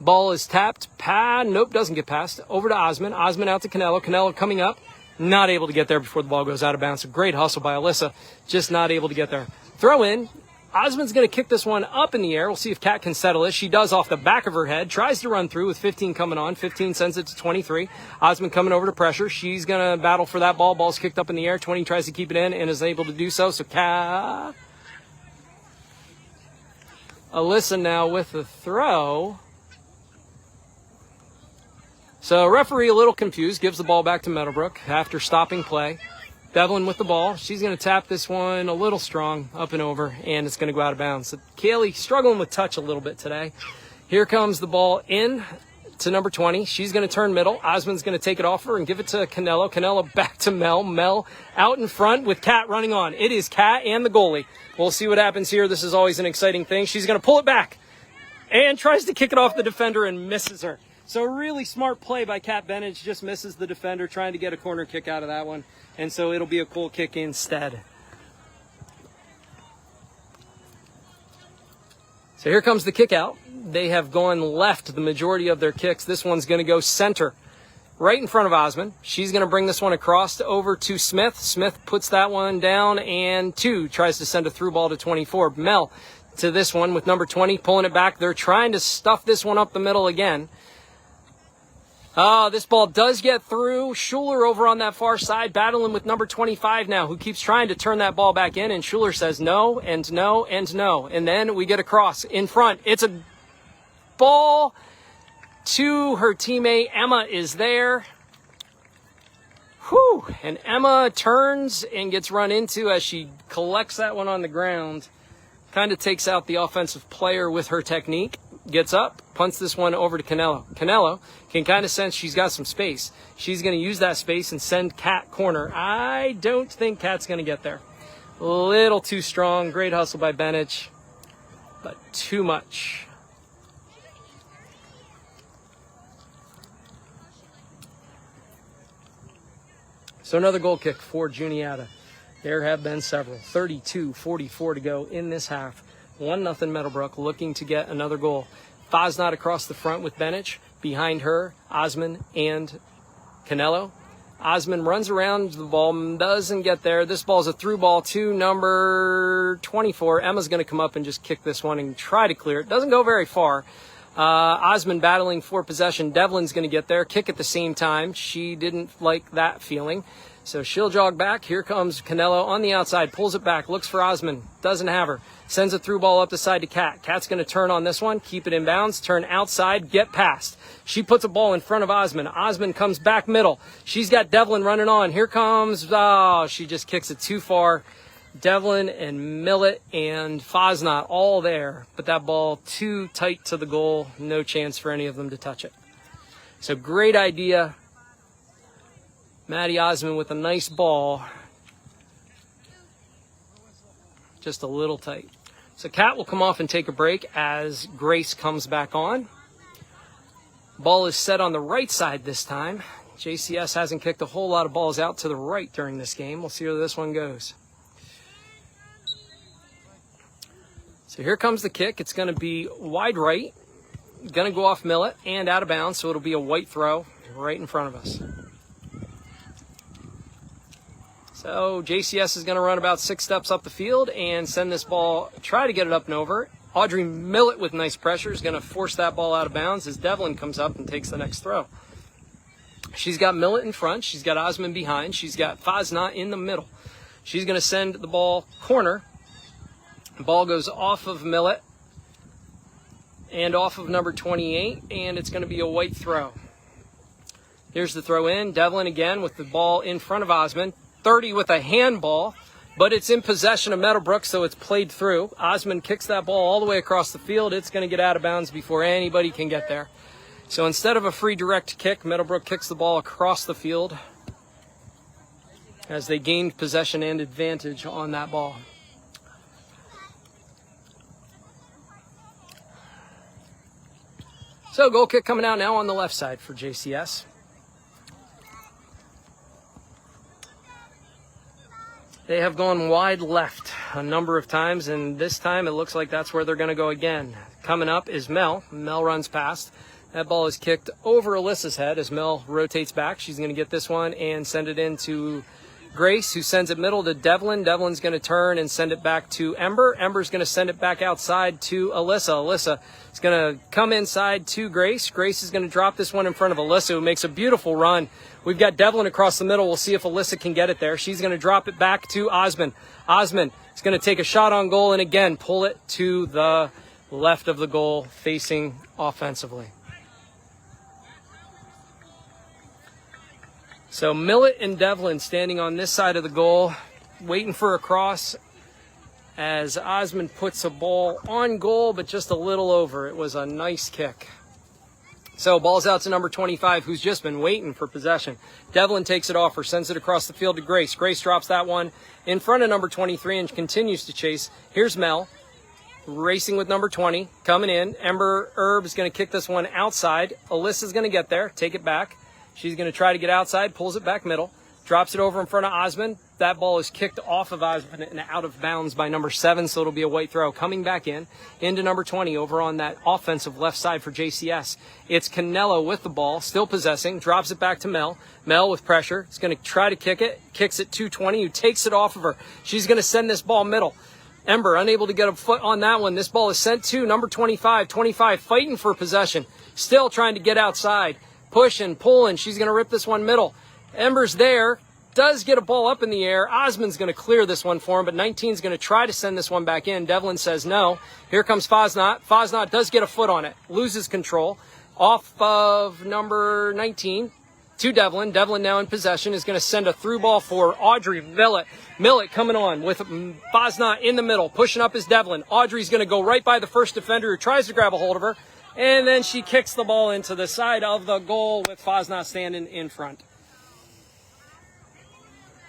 Ball is tapped. Nope, doesn't get past. Over to Osmond. Osmond out to Canelo. Canelo coming up. Not able to get there before the ball goes out of bounds. A great hustle by Alyssa. Just not able to get there. Throw in. Osmond's going to kick this one up in the air. We'll see if Kat can settle it. She does off the back of her head. Tries to run through with 15 coming on. 15 sends it to 23. Osmond coming over to pressure. She's going to battle for that ball. Ball's kicked up in the air. 20 tries to keep it in and is able to do so. So Kat. Alyssa now with the throw. So referee a little confused. Gives the ball back to Meadowbrook after stopping play. Devlin with the ball. She's going to tap this one a little strong up and over, and it's going to go out of bounds. So Kaylee struggling with touch a little bit today. Here comes the ball in to number 20. She's going to turn middle. Osmond's going to take it off her and give it to Canelo. Canelo back to Mel. Mel out in front with Kat running on. It is Kat and the goalie. We'll see what happens here. This is always an exciting thing. She's going to pull it back and tries to kick it off the defender and misses her. So a really smart play by Kat Bennett. Just misses the defender trying to get a corner kick out of that one. And so it'll be a cool kick instead. So here comes the kick out. They have gone left the majority of their kicks. This one's going to go center right in front of Osmond. She's going to bring this one across over to Smith. Smith puts that one down and tries to send a through ball to 24. Mel to this one with number 20 pulling it back. They're trying to stuff this one up the middle again. This ball does get through. Schuler over on that far side, battling with number 25 now, who keeps trying to turn that ball back in, and Schuler says no, and no, and no. And then we get a cross in front. It's a ball to her teammate. Emma is there. Whew. And Emma turns and gets run into as she collects that one on the ground. Kind of takes out the offensive player with her technique. Gets up, punts this one over to Canelo. Canelo can kind of sense she's got some space. She's going to use that space and send Kat corner. I don't think Kat's going to get there. A little too strong. Great hustle by Bennett, but too much. So another goal kick for Juniata. There have been several. 32-44 to go in this half. 1-0 Meadowbrook looking to get another goal. Fosnot across the front with Bennett. Behind her, Osmond and Canelo. Osmond runs around the ball, doesn't get there. This ball's a through ball to number 24. Emma's going to come up and just kick this one and try to clear it. Doesn't go very far. Osmond battling for possession. Devlin's going to get there, kick at the same time. She didn't like that feeling. So she'll jog back. Here comes Canelo on the outside, pulls it back, looks for Osmond, doesn't have her. Sends a through ball up the side to Kat. Kat's going to turn on this one, keep it in bounds, turn outside, get past. She puts a ball in front of Osmond. Osmond comes back middle. She's got Devlin running on. Here comes, she just kicks it too far. Devlin and Millet and Fosnot all there, but that ball too tight to the goal. No chance for any of them to touch it. So great idea. Maddie Osmond with a nice ball. Just a little tight. So Kat will come off and take a break as Grace comes back on. Ball is set on the right side this time. JCS hasn't kicked a whole lot of balls out to the right during this game. We'll see where this one goes. So here comes the kick. It's going to be wide right. Going to go off Millet and out of bounds, so it'll be a white throw right in front of us. So JCS is going to run about 6 steps up the field and send this ball, try to get it up and over. Audrey Millet with nice pressure is going to force that ball out of bounds as Devlin comes up and takes the next throw. She's got Millet in front. She's got Osmond behind. She's got Fosnot in the middle. She's going to send the ball corner. The ball goes off of Millet and off of number 28, and it's going to be a white throw. Here's the throw in. Devlin again with the ball in front of Osmond. 30 with a handball, but it's in possession of Meadowbrook, so it's played through. Osmond kicks that ball all the way across the field. It's going to get out of bounds before anybody can get there. So instead of a free direct kick, Meadowbrook kicks the ball across the field as they gained possession and advantage on that ball. So goal kick coming out now on the left side for JCS. They have gone wide left a number of times, and this time it looks like that's where they're going to go again. Coming up is Mel. Mel runs past. That ball is kicked over Alyssa's head as Mel rotates back. She's going to get this one and send it into Grace, who sends it middle to Devlin. Devlin's going to turn and send it back to Ember. Ember's going to send it back outside to Alyssa. Alyssa is going to come inside to Grace. Grace is going to drop this one in front of Alyssa, who makes a beautiful run. We've got Devlin across the middle. We'll see if Alyssa can get it there. She's going to drop it back to Osmond. Osmond is going to take a shot on goal and again pull it to the left of the goal, facing offensively. So Millet and Devlin standing on this side of the goal, waiting for a cross as Osmond puts a ball on goal, but just a little over. It was a nice kick. So ball's out to number 25, who's just been waiting for possession. Devlin takes it off her, sends it across the field to Grace. Grace drops that one in front of number 23 and continues to chase. Here's Mel, racing with number 20, coming in. Ember Herb is going to kick this one outside. Alyssa's going to get there, take it back. She's going to try to get outside, pulls it back middle, drops it over in front of Osmond. That ball is kicked off of Osmond and out of bounds by number 7, so it'll be a white throw. Coming back into number 20 over on that offensive left side for JCS. It's Canelo with the ball, still possessing, drops it back to Mel. Mel with pressure, is going to try to kick it, kicks it to 20, who takes it off of her. She's going to send this ball middle. Ember unable to get a foot on that one. This ball is sent to number 25. 25 fighting for possession, still trying to get outside. Pushing, pulling, she's going to rip this one middle. Ember's there, does get a ball up in the air. Osmond's going to clear this one for him, but 19's going to try to send this one back in. Devlin says no. Here comes Fosnot. Fosnot does get a foot on it, loses control. Off of number 19 to Devlin. Devlin now in possession is going to send a through ball for Audrey Millet. Millet coming on with Fosnot in the middle. Pushing up is Devlin. Audrey's going to go right by the first defender who tries to grab a hold of her. And then she kicks the ball into the side of the goal with Fosnot standing in front.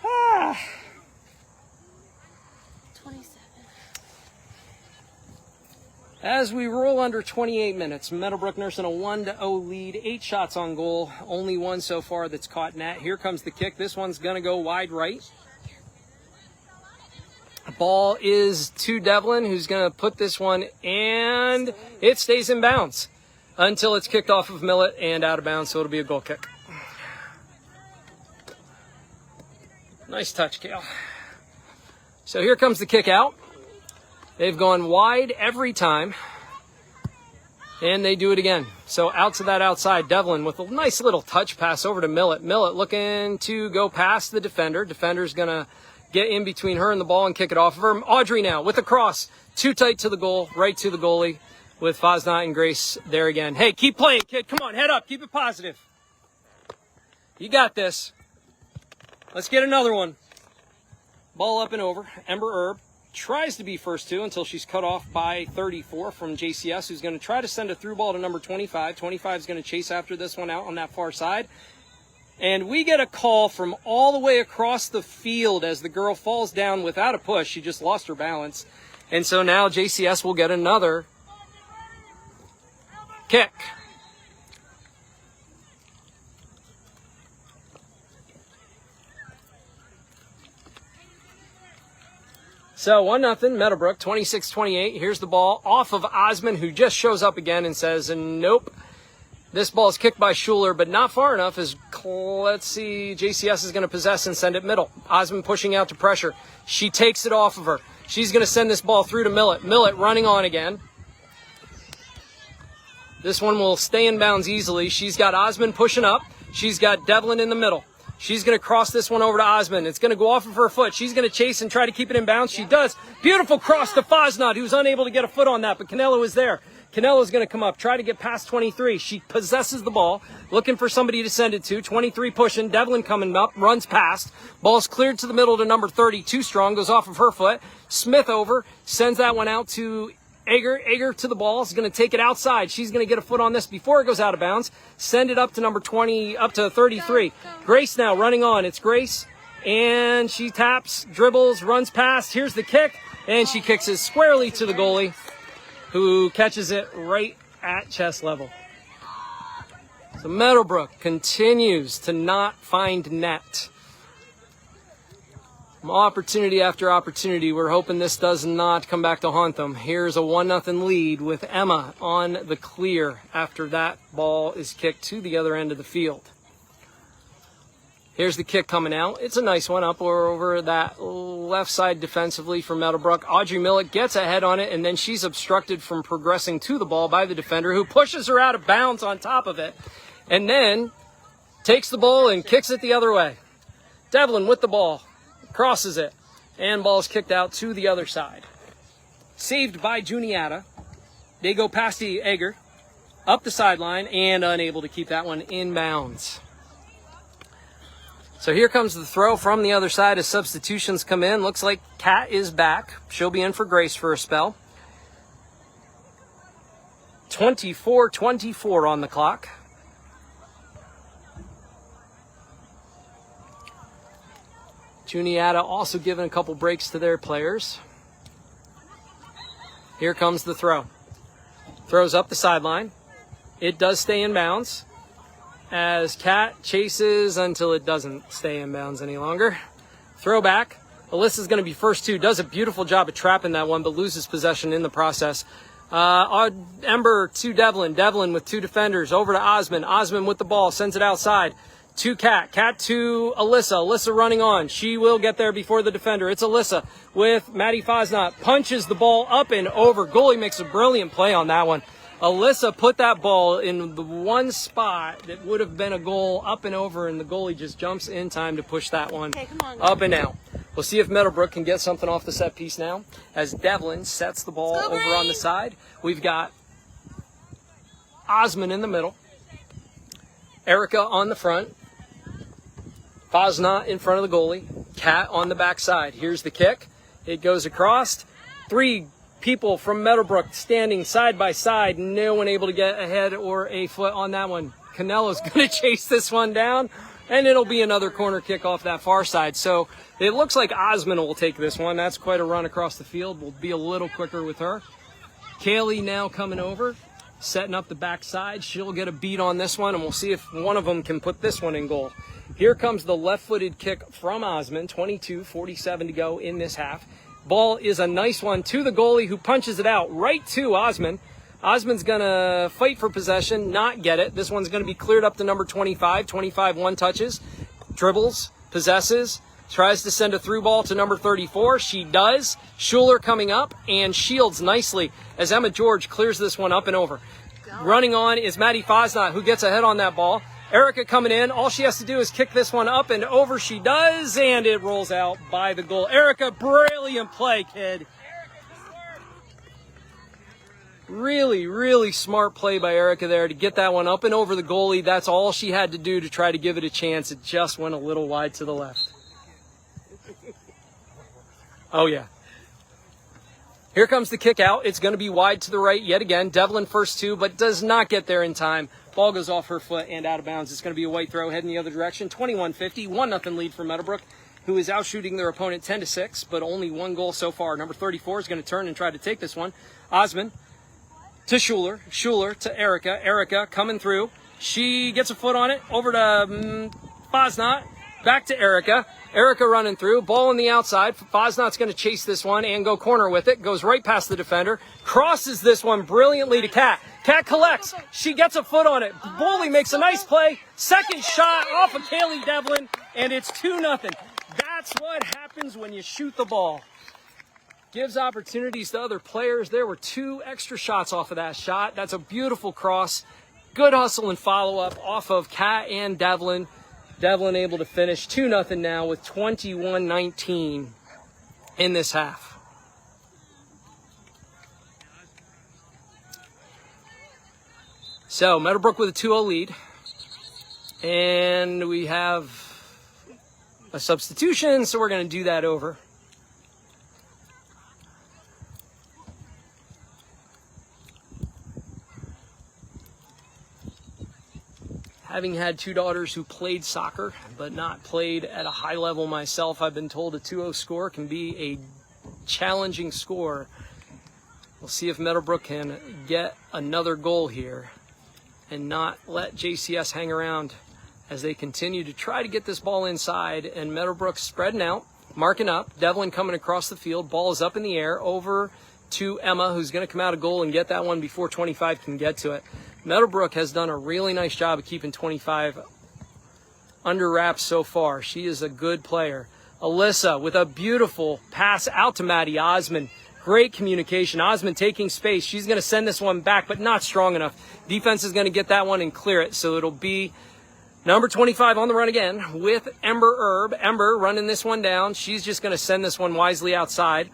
Ah. 27. As we roll under 28 minutes, Meadowbrook nursing a 1-0 lead, 8 shots on goal, only one so far that's caught net. Here comes the kick. This one's going to go wide right. Ball is to Devlin, who's going to put this one, and it stays in bounds until it's kicked off of Millet and out of bounds, so it'll be a goal kick. Nice touch, Kale. So here comes the kick out. They've gone wide every time. And they do it again. So out to that outside, Devlin with a nice little touch pass over to Millett. Millett looking to go past the defender. Defender's going to get in between her and the ball and kick it off of her. Audrey now with a cross. Too tight to the goal, right to the goalie with Fosnot and Grace there again. Hey, keep playing, kid. Come on, head up. Keep it positive. You got this. Let's get another one. Ball up and over. Ember Erb tries to be first two until she's cut off by 34 from JCS, who's going to try to send a through ball to number 25. 25 is going to chase after this one out on that far side. And we get a call from all the way across the field as the girl falls down without a push. She just lost her balance. And so now JCS will get another kick. So 1-0, Meadowbrook, 26-28. Here's the ball off of Osmond, who just shows up again and says, nope. This ball is kicked by Schuler, but not far enough as, let's see, JCS is going to possess and send it middle. Osmond pushing out to pressure. She takes it off of her. She's going to send this ball through to Millett. Millett running on again. This one will stay in bounds easily. She's got Osmond pushing up. She's got Devlin in the middle. She's going to cross this one over to Osmond. It's going to go off of her foot. She's going to chase and try to keep it in bounds. She does. Beautiful cross to Fosnot, who's unable to get a foot on that, but Canelo is there. Canelo's going to come up, try to get past 23. She possesses the ball, looking for somebody to send it to. 23 pushing. Devlin coming up, runs past. Ball's cleared to the middle to number 30. Too strong, goes off of her foot. Smith over, sends that one out to Egger. Egger to the ball, is going to take it outside. She's going to get a foot on this before it goes out of bounds. Send it up to number 20, up to 33. Grace now running on. It's Grace, and she taps, dribbles, runs past. Here's the kick, and she kicks it squarely to the goalie, who catches it right at chest level. So Meadowbrook continues to not find net. Opportunity after opportunity. We're hoping this does not come back to haunt them. Here's a 1-0 lead with Emma on the clear after that ball is kicked to the other end of the field. Here's the kick coming out. It's a nice one up or over that left side defensively for Meadowbrook. Audrey Millett gets ahead on it, and then she's obstructed from progressing to the ball by the defender, who pushes her out of bounds on top of it, and then takes the ball and kicks it the other way. Devlin with the ball. Crosses it, and ball's kicked out to the other side. Saved by Juniata. They go past the Egger, up the sideline, and unable to keep that one in bounds. So here comes the throw from the other side as substitutions come in. Looks like Kat is back. She'll be in for Grace for a spell. 24-24 on the clock. Juniata also giving a couple breaks to their players. Here comes the throw. Throws up the sideline. It does stay in bounds as Kat chases until it doesn't stay in bounds any longer. Throw back. Alyssa's going to be first two. Does a beautiful job of trapping that one, but loses possession in the process. Ember to Devlin. Devlin with two defenders. Over to Osmond. Osmond with the ball. Sends it outside. To Kat. Kat to Alyssa. Alyssa running on. She will get there before the defender. It's Alyssa with Maddie Fosnot. Punches the ball up and over. Goalie makes a brilliant play on that one. Alyssa put that ball in the one spot that would have been a goal up and over, and the goalie just jumps in time to push that one up and out. We'll see if Meadowbrook can get something off the set piece now as Devlin sets the ball over on the side. We've got Osmond in the middle. Erica on the front. Fosnot in front of the goalie. Kat on the backside. Here's the kick. It goes across. Three people from Meadowbrook standing side by side. No one able to get a head or a foot on that one. Canelo's going to chase this one down, and it'll be another corner kick off that far side. So it looks like Osmond will take this one. That's quite a run across the field. We'll be a little quicker with her. Kaylee now coming over, setting up the backside. She'll get a beat on this one, and we'll see if one of them can put this one in goal. Here comes the left-footed kick from Osmond. 22:47 to go in this half. Ball is a nice one to the goalie, who punches it out right to Osmond. Osmond's going to fight for possession, not get it. This one's going to be cleared up to number 25. 25 one touches, dribbles, possesses, tries to send a through ball to number 34. She does. Schuler coming up and shields nicely as Emma George clears this one up and over. Running on is Maddie Fosnot, who gets ahead on that ball. Erica coming in. All she has to do is kick this one up and over she does, and it rolls out by the goal. Erica, brilliant play, kid. Really, really smart play by Erica there to get that one up and over the goalie. That's all she had to do to try to give it a chance. It just went a little wide to the left. Oh, yeah. Here comes the kick out. It's going to be wide to the right yet again. Devlin first two, but does not get there in time. Ball goes off her foot and out of bounds. It's going to be a white throw heading the other direction. 21-50, 1-0 lead for Meadowbrook, who is out shooting their opponent 10-6, but only one goal so far. Number 34 is going to turn and try to take this one. Osman to Schuler. Schuler to Erica. Erica coming through. She gets a foot on it. Over to Fosnot. Back to Erica. Erica running through. Ball on the outside. Fosnot's going to chase this one and go corner with it. Goes right past the defender. Crosses this one brilliantly to Kat. Kat collects. She gets a foot on it. Boley makes a nice play. Second shot off of Kaylee Devlin. And it's 2-0. That's what happens when you shoot the ball. Gives opportunities to other players. There were 2 extra shots off of that shot. That's a beautiful cross. Good hustle and follow-up off of Kat and Devlin. Devlin able to finish 2-0 now with 21-19 in this half. So Meadowbrook with a 2-0 lead. And we have a substitution, so we're going to do that over. Having had 2 daughters who played soccer, but not played at a high level myself, I've been told a 2-0 score can be a challenging score. We'll see if Meadowbrook can get another goal here and not let JCS hang around as they continue to try to get this ball inside. And Meadowbrook spreading out, marking up. Devlin coming across the field. Ball is up in the air over to Emma, who's going to come out of goal and get that one before 25 can get to it. Meadowbrook has done a really nice job of keeping 25 under wraps so far. She is a good player. Alyssa with a beautiful pass out to Maddie Osman. Great communication. Osman taking space. She's going to send this one back, but not strong enough. Defense is going to get that one and clear it. So it'll be number 25 on the run again with Ember Erb. Ember running this one down. She's just going to send this one wisely outside.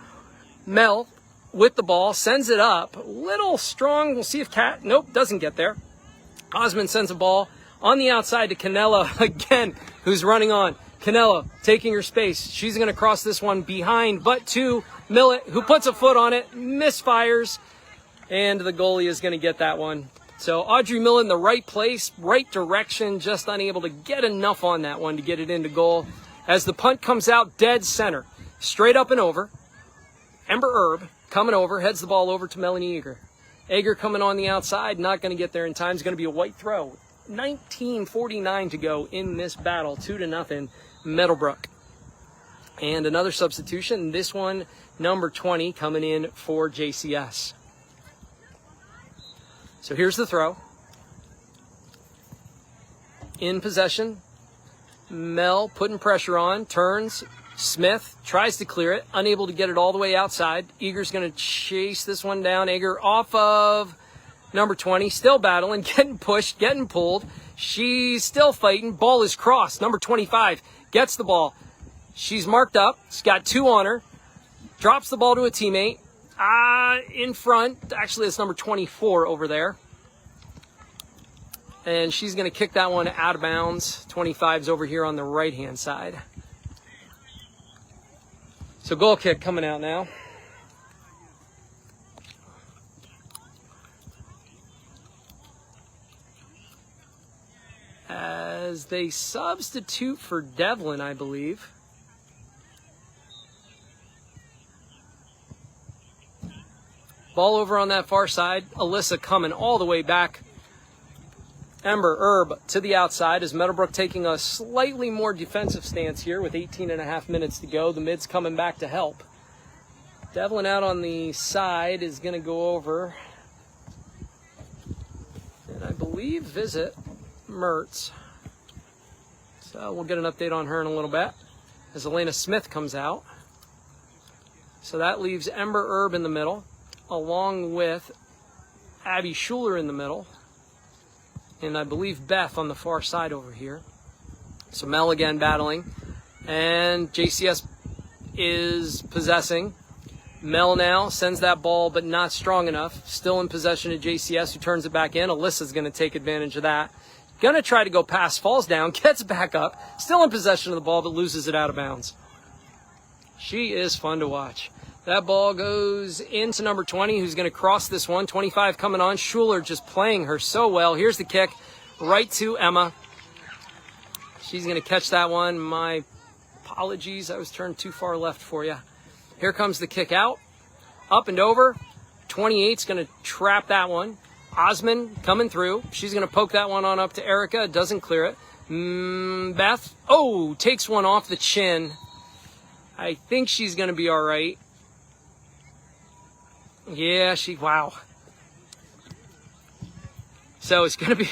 Mel with the ball, sends it up. A little strong. We'll see if Kat, nope, doesn't get there. Osman sends a ball on the outside to Canella again, who's running on. Canella taking her space. She's going to cross this one behind, but to Millet, who puts a foot on it, misfires, and the goalie is going to get that one. So Audrey Millet in the right place, right direction, just unable to get enough on that one to get it into goal. As the punt comes out dead center, straight up and over. Ember Erb coming over, heads the ball over to Melanie Eager. Eager coming on the outside, not going to get there in time. It's going to be a white throw. 19:49 to go in this battle, 2-0, Meadowbrook. And another substitution, this one, number 20, coming in for JCS. So here's the throw. In possession, Mel putting pressure on, turns. Smith tries to clear it, unable to get it all the way outside. Eager's going to chase this one down. Eager off of number 20, still battling, getting pushed, getting pulled. She's still fighting. Ball is crossed. Number 25 gets the ball. She's marked up. She's got 2 on her. Drops the ball to a teammate. In front. Actually, it's number 24 over there. And she's going to kick that one out of bounds. 25's over here on the right-hand side. So goal kick coming out now. As they substitute for Devlin, I believe. Ball over on that far side. Alyssa coming all the way back. Ember Erb to the outside as Meadowbrook taking a slightly more defensive stance here with 18.5 minutes to go. The mid's coming back to help. Devlin out on the side is going to go over and I believe visit Mertz. So we'll get an update on her in a little bit as Elena Smith comes out. So that leaves Ember Erb in the middle along with Abby Schuler in the middle. And I believe Beth on the far side over here. So Mel again battling. And JCS is possessing. Mel now sends that ball, but not strong enough. Still in possession of JCS, who turns it back in. Alyssa's going to take advantage of that. Going to try to go past, falls down, gets back up. Still in possession of the ball, but loses it out of bounds. She is fun to watch. That ball goes into number 20, who's going to cross this one. 25 coming on. Schuler just playing her so well. Here's the kick right to Emma. She's going to catch that one. My apologies. I was turned too far left for you. Here comes the kick out. Up and over. 28's going to trap that one. Osmond coming through. She's going to poke that one on up to Erica. Doesn't clear it. Beth. Oh, takes one off the chin. I think she's going to be all right. Yeah, wow. So it's gonna be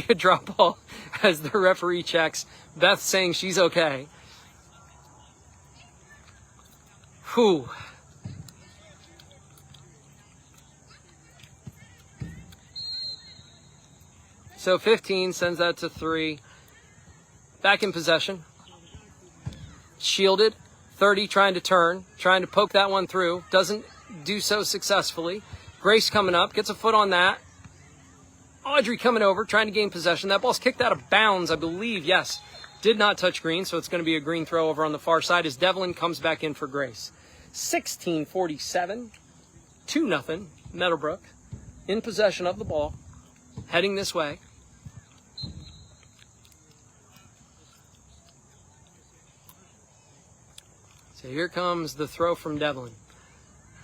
a drop ball as the referee checks. Beth saying she's okay. Whew. So 15 sends that to 3. Back in possession. Shielded. 30 trying to turn, trying to poke that one through. Doesn't do so successfully. Grace coming up, gets a foot on that. Audrey coming over, trying to gain possession. That ball's kicked out of bounds, I believe. Yes, did not touch green, so it's going to be a green throw over on the far side as Devlin comes back in for Grace. 16:47, 2-0, Meadowbrook in possession of the ball, heading this way. So here comes the throw from Devlin.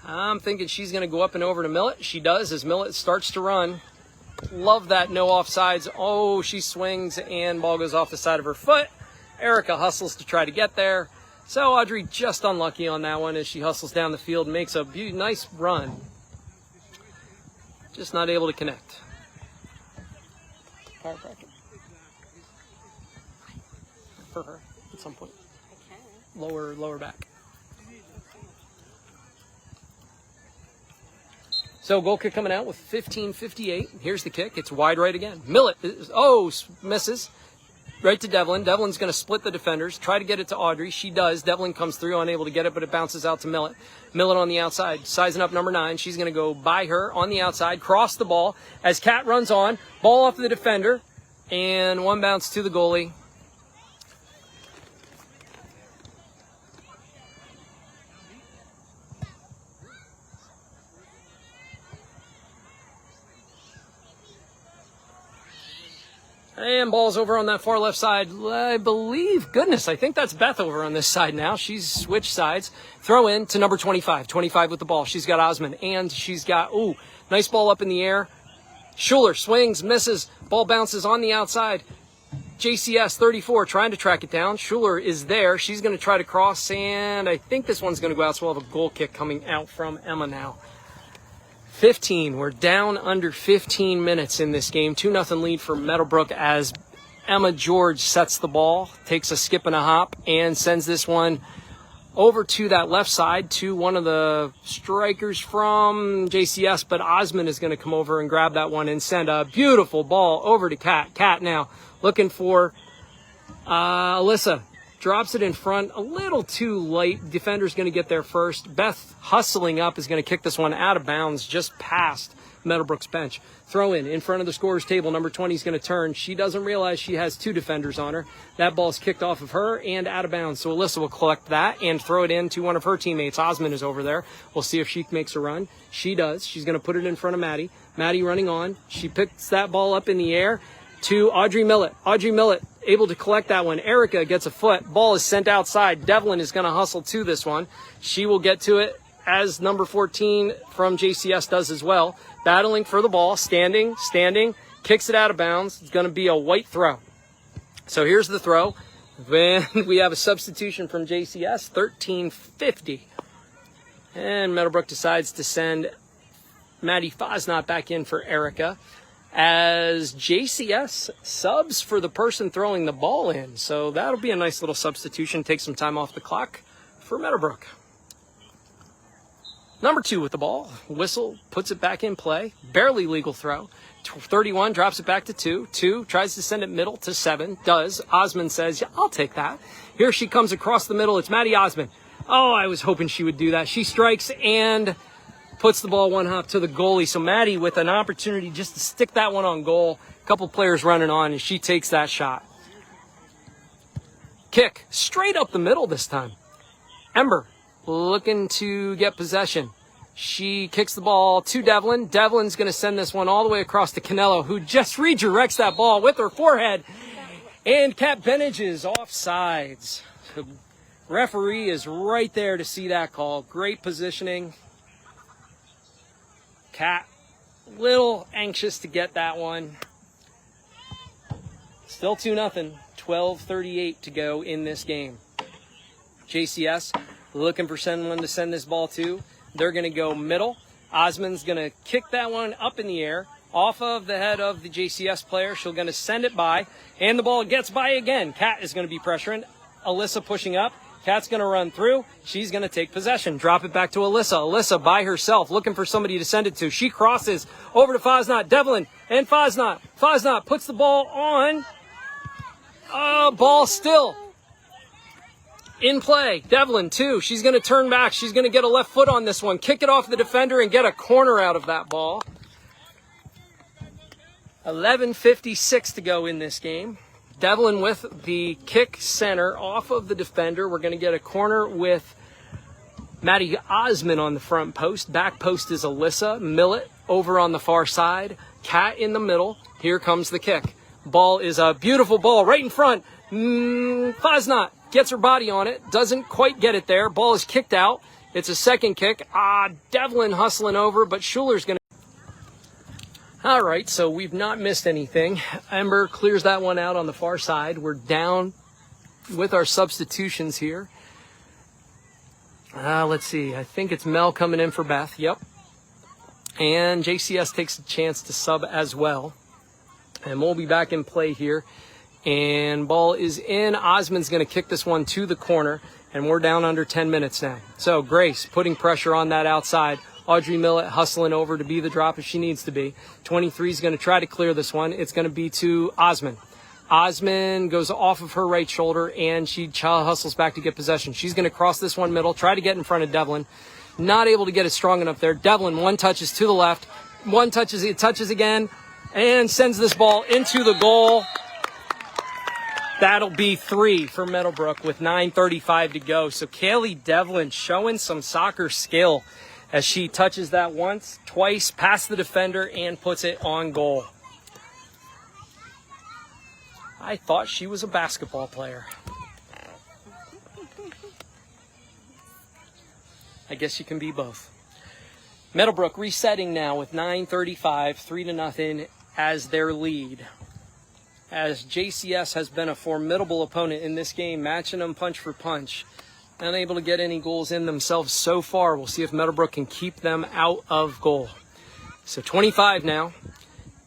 I'm thinking she's going to go up and over to Millett. She does as Millett starts to run. Love that no offsides. Oh, she swings and ball goes off the side of her foot. Erica hustles to try to get there. So Audrey just unlucky on that one as she hustles down the field, makes a nice run. Just not able to connect. Chiropractor. For her at some point. Lower back. So goal kick coming out with 15:58. Here's the kick. It's wide right again. Millett, misses. Right to Devlin. Devlin's going to split the defenders. Try to get it to Audrey. She does. Devlin comes through, unable to get it, but it bounces out to Millett. Millett on the outside, sizing up number 9. She's going to go by her on the outside, cross the ball as Kat runs on. Ball off the defender, and one bounce to the goalie. And ball's over on that far left side. I believe, goodness, I think that's Beth over on this side now. She's switched sides. Throw in to number 25. 25 with the ball. She's got Osmond, and she's got, nice ball up in the air. Schuler swings, misses. Ball bounces on the outside. JCS 34 trying to track it down. Schuler is there. She's going to try to cross, and I think this one's going to go out, so we'll have a goal kick coming out from Emma now. 15. We're down under 15 minutes in this game. 2-0 lead for Meadowbrook as Emma George sets the ball, takes a skip and a hop, and sends this one over to that left side to one of the strikers from JCS, but Osmond is going to come over and grab that one and send a beautiful ball over to Kat. Kat now looking for Alyssa. Drops it in front, a little too late. Defender's going to get there first. Beth hustling up is going to kick this one out of bounds just past Meadowbrook's bench. Throw in front of the scorer's table. Number 20 is going to turn. She doesn't realize she has 2 defenders on her. That ball's kicked off of her and out of bounds. So Alyssa will collect that and throw it in to one of her teammates. Osmond is over there. We'll see if she makes a run. She does. She's going to put it in front of Maddie. Maddie running on. She picks that ball up in the air to Audrey Millett. Audrey Millett able to collect that one. Erica gets a foot. Ball is sent outside. Devlin is going to hustle to this one. She will get to it as number 14 from JCS does as well. Battling for the ball. Standing. Kicks it out of bounds. It's going to be a white throw. So here's the throw. Then we have a substitution from JCS. 13:50. And Meadowbrook decides to send Maddie Fosnot back in for Erica, as JCS subs for the person throwing the ball in. So that'll be a nice little substitution. Take some time off the clock for Meadowbrook. Number 2 with the ball. Whistle, puts it back in play. Barely legal throw. 31 drops it back to 2. 2 tries to send it middle to 7. Does. Osmond says, yeah, I'll take that. Here she comes across the middle. It's Maddie Osmond. Oh, I was hoping she would do that. She strikes and puts the ball one hop to the goalie. So Maddie with an opportunity just to stick that one on goal. A couple players running on, and she takes that shot. Kick straight up the middle this time. Ember looking to get possession. She kicks the ball to Devlin. Devlin's going to send this one all the way across to Canelo, who just redirects that ball with her forehead. And Kat Benage is offsides. The referee is right there to see that call. Great positioning. Kat, little anxious to get that one. Still 2-0. 12:38 to go in this game. JCS looking for someone to send this ball to. They're going to go middle. Osmond's going to kick that one up in the air off of the head of the JCS player. She's going to send it by, and the ball gets by again. Kat is going to be pressuring. Alyssa pushing up. Kat's going to run through. She's going to take possession. Drop it back to Alyssa. Alyssa by herself looking for somebody to send it to. She crosses over to Faznat. Devlin and Faznat. Faznat puts the ball on. Ball still in play. Devlin, too. She's going to turn back. She's going to get a left foot on this one. Kick it off the defender and get a corner out of that ball. 11:56 to go in this game. Devlin with the kick center off of the defender. We're going to get a corner with Maddie Osmond on the front post. Back post is Alyssa. Millet over on the far side. Kat in the middle. Here comes the kick. Ball is a beautiful ball right in front. Faznat gets her body on it. Doesn't quite get it there. Ball is kicked out. It's a second kick. Devlin hustling over, but Schuler's going to... All right, so we've not missed anything. Ember clears that one out on the far side. We're down with our substitutions here. Let's see. I think it's Mel coming in for Beth. Yep. And JCS takes a chance to sub as well. And we'll be back in play here. And ball is in. Osmond's going to kick this one to the corner. And we're down under 10 minutes now. So Grace putting pressure on that outside. Audrey Millett hustling over to be the drop if she needs to be. 23 is going to try to clear this one. It's going to be to Osmond. Osmond goes off of her right shoulder, and she hustles back to get possession. She's going to cross this one middle, try to get in front of Devlin. Not able to get it strong enough there. Devlin, one touches to the left. One touches, it touches again, and sends this ball into the goal. That'll be 3 for Meadowbrook with 9:35 to go. So Kaylee Devlin showing some soccer skill as she touches that once, twice, past the defender, and puts it on goal. I thought she was a basketball player. I guess you can be both. Meadowbrook resetting now with 9:35, 3-0 as their lead. As JCS has been a formidable opponent in this game, matching them punch for punch. Unable to get any goals in themselves so far. We'll see if Meadowbrook can keep them out of goal. So 25 now.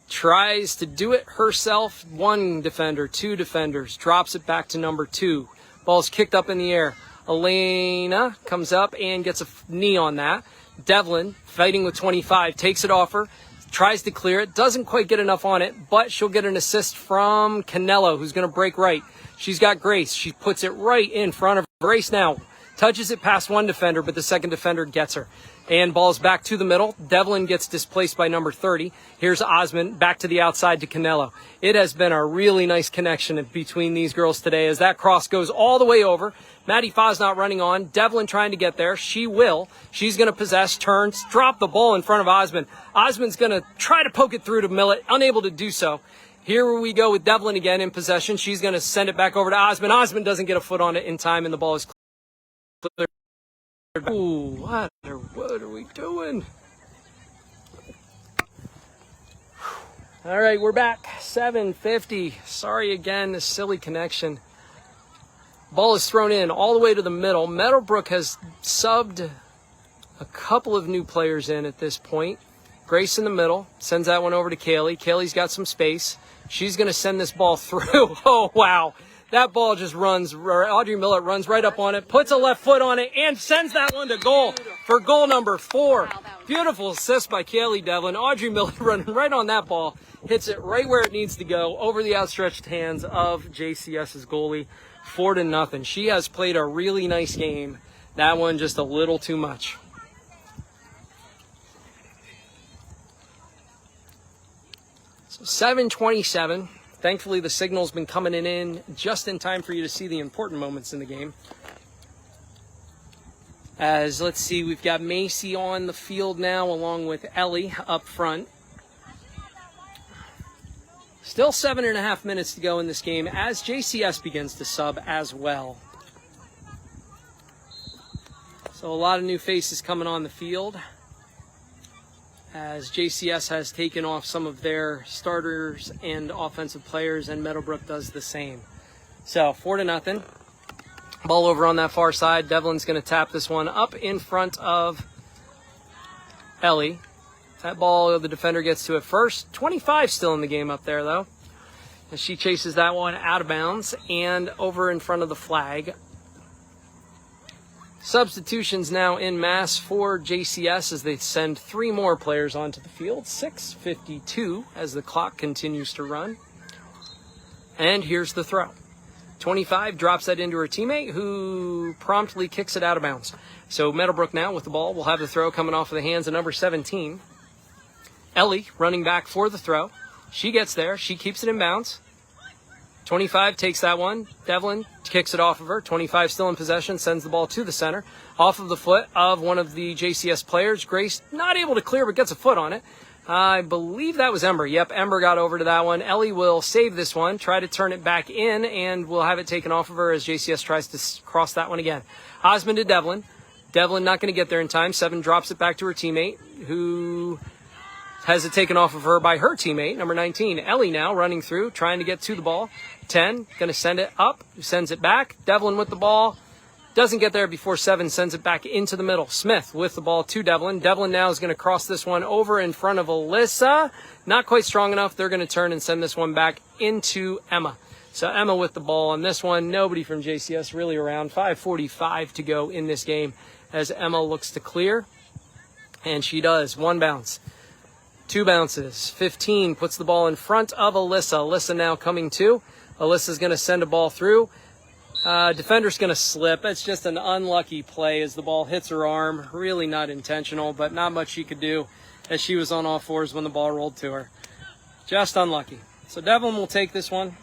Tries to do it herself. 1 defender, 2 defenders. Drops it back to number 2. Ball's kicked up in the air. Elena comes up and gets a knee on that. Devlin, fighting with 25, takes it off her. Tries to clear it. Doesn't quite get enough on it, but she'll get an assist from Canelo, who's going to break right. She's got Grace. She puts it right in front of her. Grace now touches it past 1 defender, but the second defender gets her. And ball's back to the middle. Devlin gets displaced by number 30. Here's Osmond back to the outside to Canelo. It has been a really nice connection between these girls today as that cross goes all the way over. Maddie Fa's not running on. Devlin trying to get there. She will. She's going to possess, turns, drop the ball in front of Osmond. Osmond's going to try to poke it through to Millet, unable to do so. Here we go with Devlin again in possession. She's going to send it back over to Osmond. Osmond doesn't get a foot on it in time, and the ball is clear. Ooh, what are we doing? All right, we're back. 7:50. Sorry again, this silly connection. Ball is thrown in all the way to the middle. Meadowbrook has subbed a couple of new players in at this point. Grace in the middle. Sends that one over to Kaylee. Kaylee's got some space. She's going to send this ball through. Oh, wow. That ball just runs, Audrey Millett runs right up on it, puts a left foot on it, and sends that one to goal for goal number 4. Beautiful assist by Kaylee Devlin. Audrey Millett running right on that ball, hits it right where it needs to go, over the outstretched hands of JCS's goalie, 4-0. She has played a really nice game. That one just a little too much. So 7:27. Thankfully, the signal's been coming in just in time for you to see the important moments in the game. As, let's see, we've got Macy on the field now along with Ellie up front. Still 7.5 minutes to go in this game as JCS begins to sub as well. So a lot of new faces coming on the field, as JCS has taken off some of their starters and offensive players, and Meadowbrook does the same. So 4-0. Ball over on that far side. Devlin's going to tap this one up in front of Ellie. That ball, the defender gets to it first. 25 still in the game up there, though, as she chases that one out of bounds and over in front of the flag. Substitutions now in mass for JCS as they send 3 more players onto the field. 6:52 as the clock continues to run. And here's the throw. 25 drops that into her teammate, who promptly kicks it out of bounds. So Meadowbrook now with the ball will have the throw coming off of the hands of number 17. Ellie running back for the throw. She gets there. She keeps it in bounds. 25 takes that one. Devlin kicks it off of her. 25 still in possession, sends the ball to the center. Off of the foot of one of the JCS players. Grace not able to clear, but gets a foot on it. I believe that was Ember. Yep, Ember got over to that one. Ellie will save this one, try to turn it back in, and we'll have it taken off of her as JCS tries to cross that one again. Osmond to Devlin. Devlin not going to get there in time. 7 drops it back to her teammate, who has it taken off of her by her teammate, number 19. Ellie now running through, trying to get to the ball. 10, going to send it up, sends it back. Devlin with the ball. Doesn't get there before 7, sends it back into the middle. Smith with the ball to Devlin. Devlin now is going to cross this one over in front of Alyssa. Not quite strong enough. They're going to turn and send this one back into Emma. So Emma with the ball on this one. Nobody from JCS really around. 5:45 to go in this game as Emma looks to clear. And she does. 1 bounce. 2 bounces. 15 puts the ball in front of Alyssa. Alyssa now coming to. Alyssa's going to send a ball through. Defender's going to slip. It's just an unlucky play as the ball hits her arm. Really not intentional, but not much she could do as she was on all fours when the ball rolled to her. Just unlucky. So Devlin will take this one.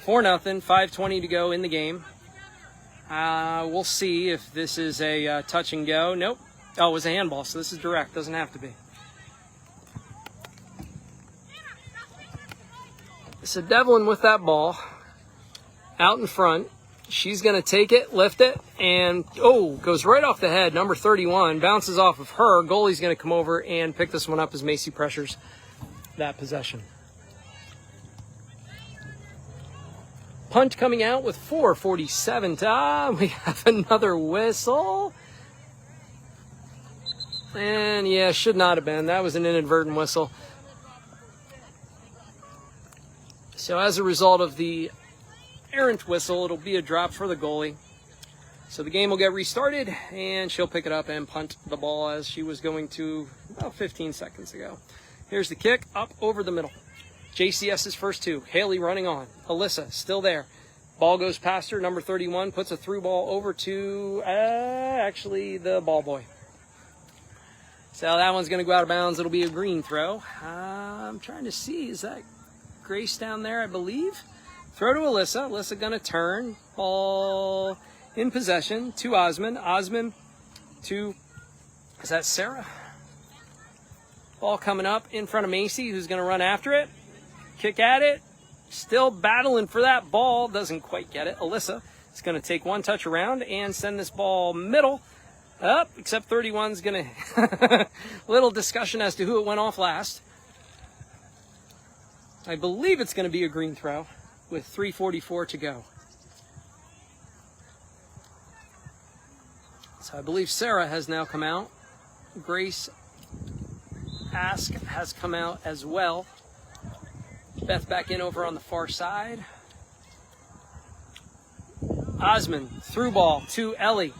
4-0, 5:20 to go in the game. We'll see if this is a touch and go. Nope. Oh, it was a handball, so this is direct. Doesn't have to be. So Devlin with that ball out in front. She's going to take it, lift it, and, goes right off the head. Number 31 bounces off of her. Goalie's going to come over and pick this one up as Macy pressures that possession. Punt coming out with 4:47 time. We have another whistle. And, yeah, should not have been. That was an inadvertent whistle. So as a result of the errant whistle, it'll be a drop for the goalie. So the game will get restarted, and she'll pick it up and punt the ball as she was going to about 15 seconds ago. Here's the kick up over the middle. JCS's first 2. Haley running on. Alyssa still there. Ball goes past her. Number 31 puts a through ball over to actually the ball boy. So that one's going to go out of bounds. It'll be a green throw. I'm trying to see. Is that Grace down there, I believe? Throw to Alyssa. Alyssa going to turn. Ball in possession to Osmond. Osmond to, is that Sarah? Ball coming up in front of Macy, who's going to run after it. Kick at it. Still battling for that ball. Doesn't quite get it. Alyssa is going to take 1 touch around and send this ball middle. Up, except 31's going to... Little discussion as to who it went off last. I believe it's going to be a green throw with 3:44 to go. So I believe Sarah has now come out. Grace Ask has come out as well. Beth back in over on the far side. Osmond, through ball to Ellie.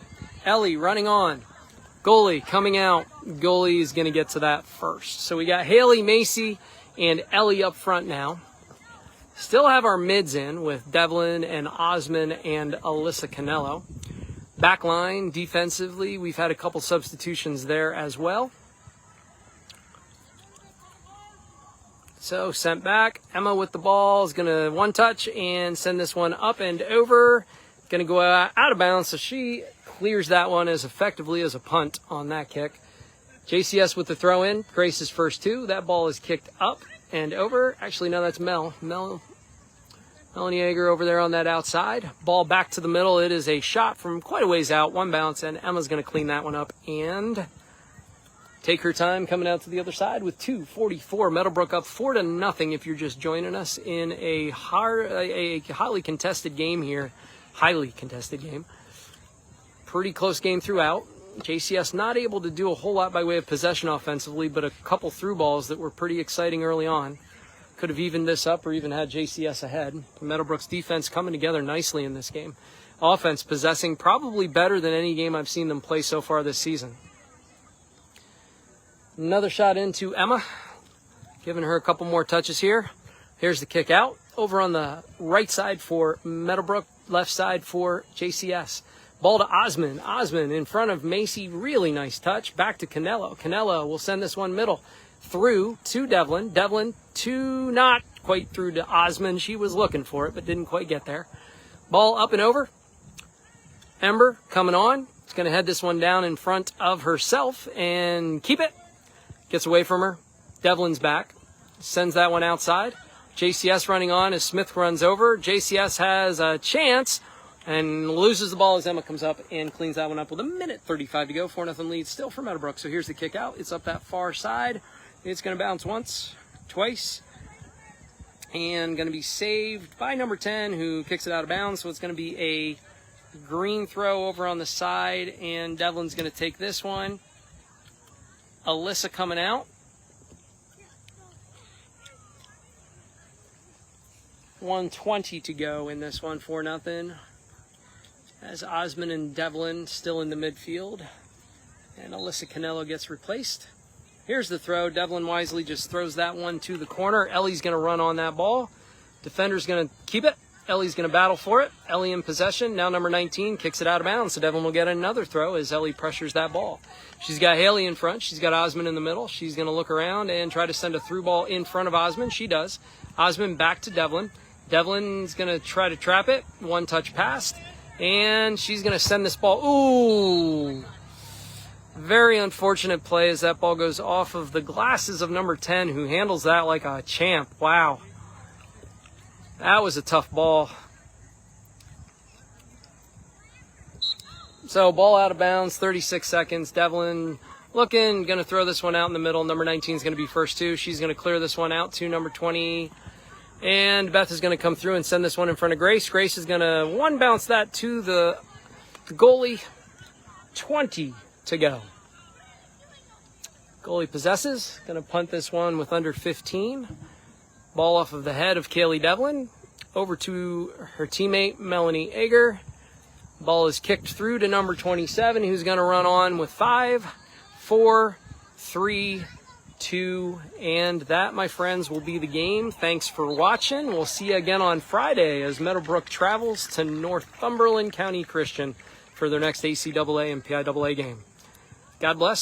Ellie running on. Goalie coming out. Goalie is going to get to that first. So we got Haley, Macy, and Ellie up front now. Still have our mids in with Devlin and Osmond and Alyssa Canello. Back line, defensively, we've had a couple substitutions there as well. So sent back. Emma with the ball is going to one touch and send this one up and over. Going to go out of bounds, so she clears that one as effectively as a punt on that kick. JCS with the throw in. Grace's first two. That ball is kicked up and over. Actually, no, that's Melanie Yeager over there on that outside. Ball back to the middle. It is a shot from quite a ways out. One bounce, and Emma's going to clean that one up and take her time coming out to the other side with 2:44. Meadowbrook up 4-0 if you're just joining us in a highly contested game here. Highly contested game. Pretty close game throughout. JCS not able to do a whole lot by way of possession offensively, but a couple through balls that were pretty exciting early on. Could have evened this up or even had JCS ahead. Meadowbrook's defense coming together nicely in this game. Offense possessing probably better than any game I've seen them play so far this season. Another shot into Emma. Giving her a couple more touches here. Here's the kick out. Over on the right side for Meadowbrook, left side for JCS. Ball to Osmond. Osmond in front of Macy. Really nice touch. Back to Canello. Canello will send this one middle. Through to Devlin. Devlin to not quite through to Osmond. She was looking for it, but didn't quite get there. Ball up and over. Ember coming on. It's going to head this one down in front of herself and keep it. Gets away from her. Devlin's back. Sends that one outside. JCS running on as Smith runs over. JCS has a chance and loses the ball as Emma comes up and cleans that one up with 1:35 to go. 4-0 lead still for Meadowbrook. So here's the kick out. It's up that far side. It's going to bounce once, twice, and going to be saved by number 10, who kicks it out of bounds. So it's going to be a green throw over on the side, and Devlin's going to take this one. Alyssa coming out. 1:20 to go in this one, 4-0. As Osmond and Devlin still in the midfield. And Alyssa Canello gets replaced. Here's the throw. Devlin wisely just throws that one to the corner. Ellie's going to run on that ball. Defender's going to keep it. Ellie's going to battle for it. Ellie in possession. Now number 19 kicks it out of bounds. So Devlin will get another throw as Ellie pressures that ball. She's got Haley in front. She's got Osmond in the middle. She's going to look around and try to send a through ball in front of Osmond. She does. Osmond back to Devlin. Devlin's going to try to trap it. One touch past. And she's going to send this ball. Ooh. Very unfortunate play as that ball goes off of the glasses of number 10, who handles that like a champ. Wow. That was a tough ball. So ball out of bounds, 36 seconds. Devlin looking, going to throw this one out in the middle. Number 19 is going to be first two. She's going to clear this one out to number 20. And Beth is going to come through and send this one in front of Grace. Grace is going to one bounce that to the goalie. 20 to go. Goalie possesses. Going to punt this one with under 15. Ball off of the head of Kaylee Devlin. Over to her teammate, Melanie Yeager. Ball is kicked through to number 27, who's going to run on with 5, 4, 3, 2, and that, my friends, will be the game. Thanks for watching. We'll see you again on Friday as Meadowbrook travels to Northumberland County Christian for their next ACAA and PIAA game. God bless.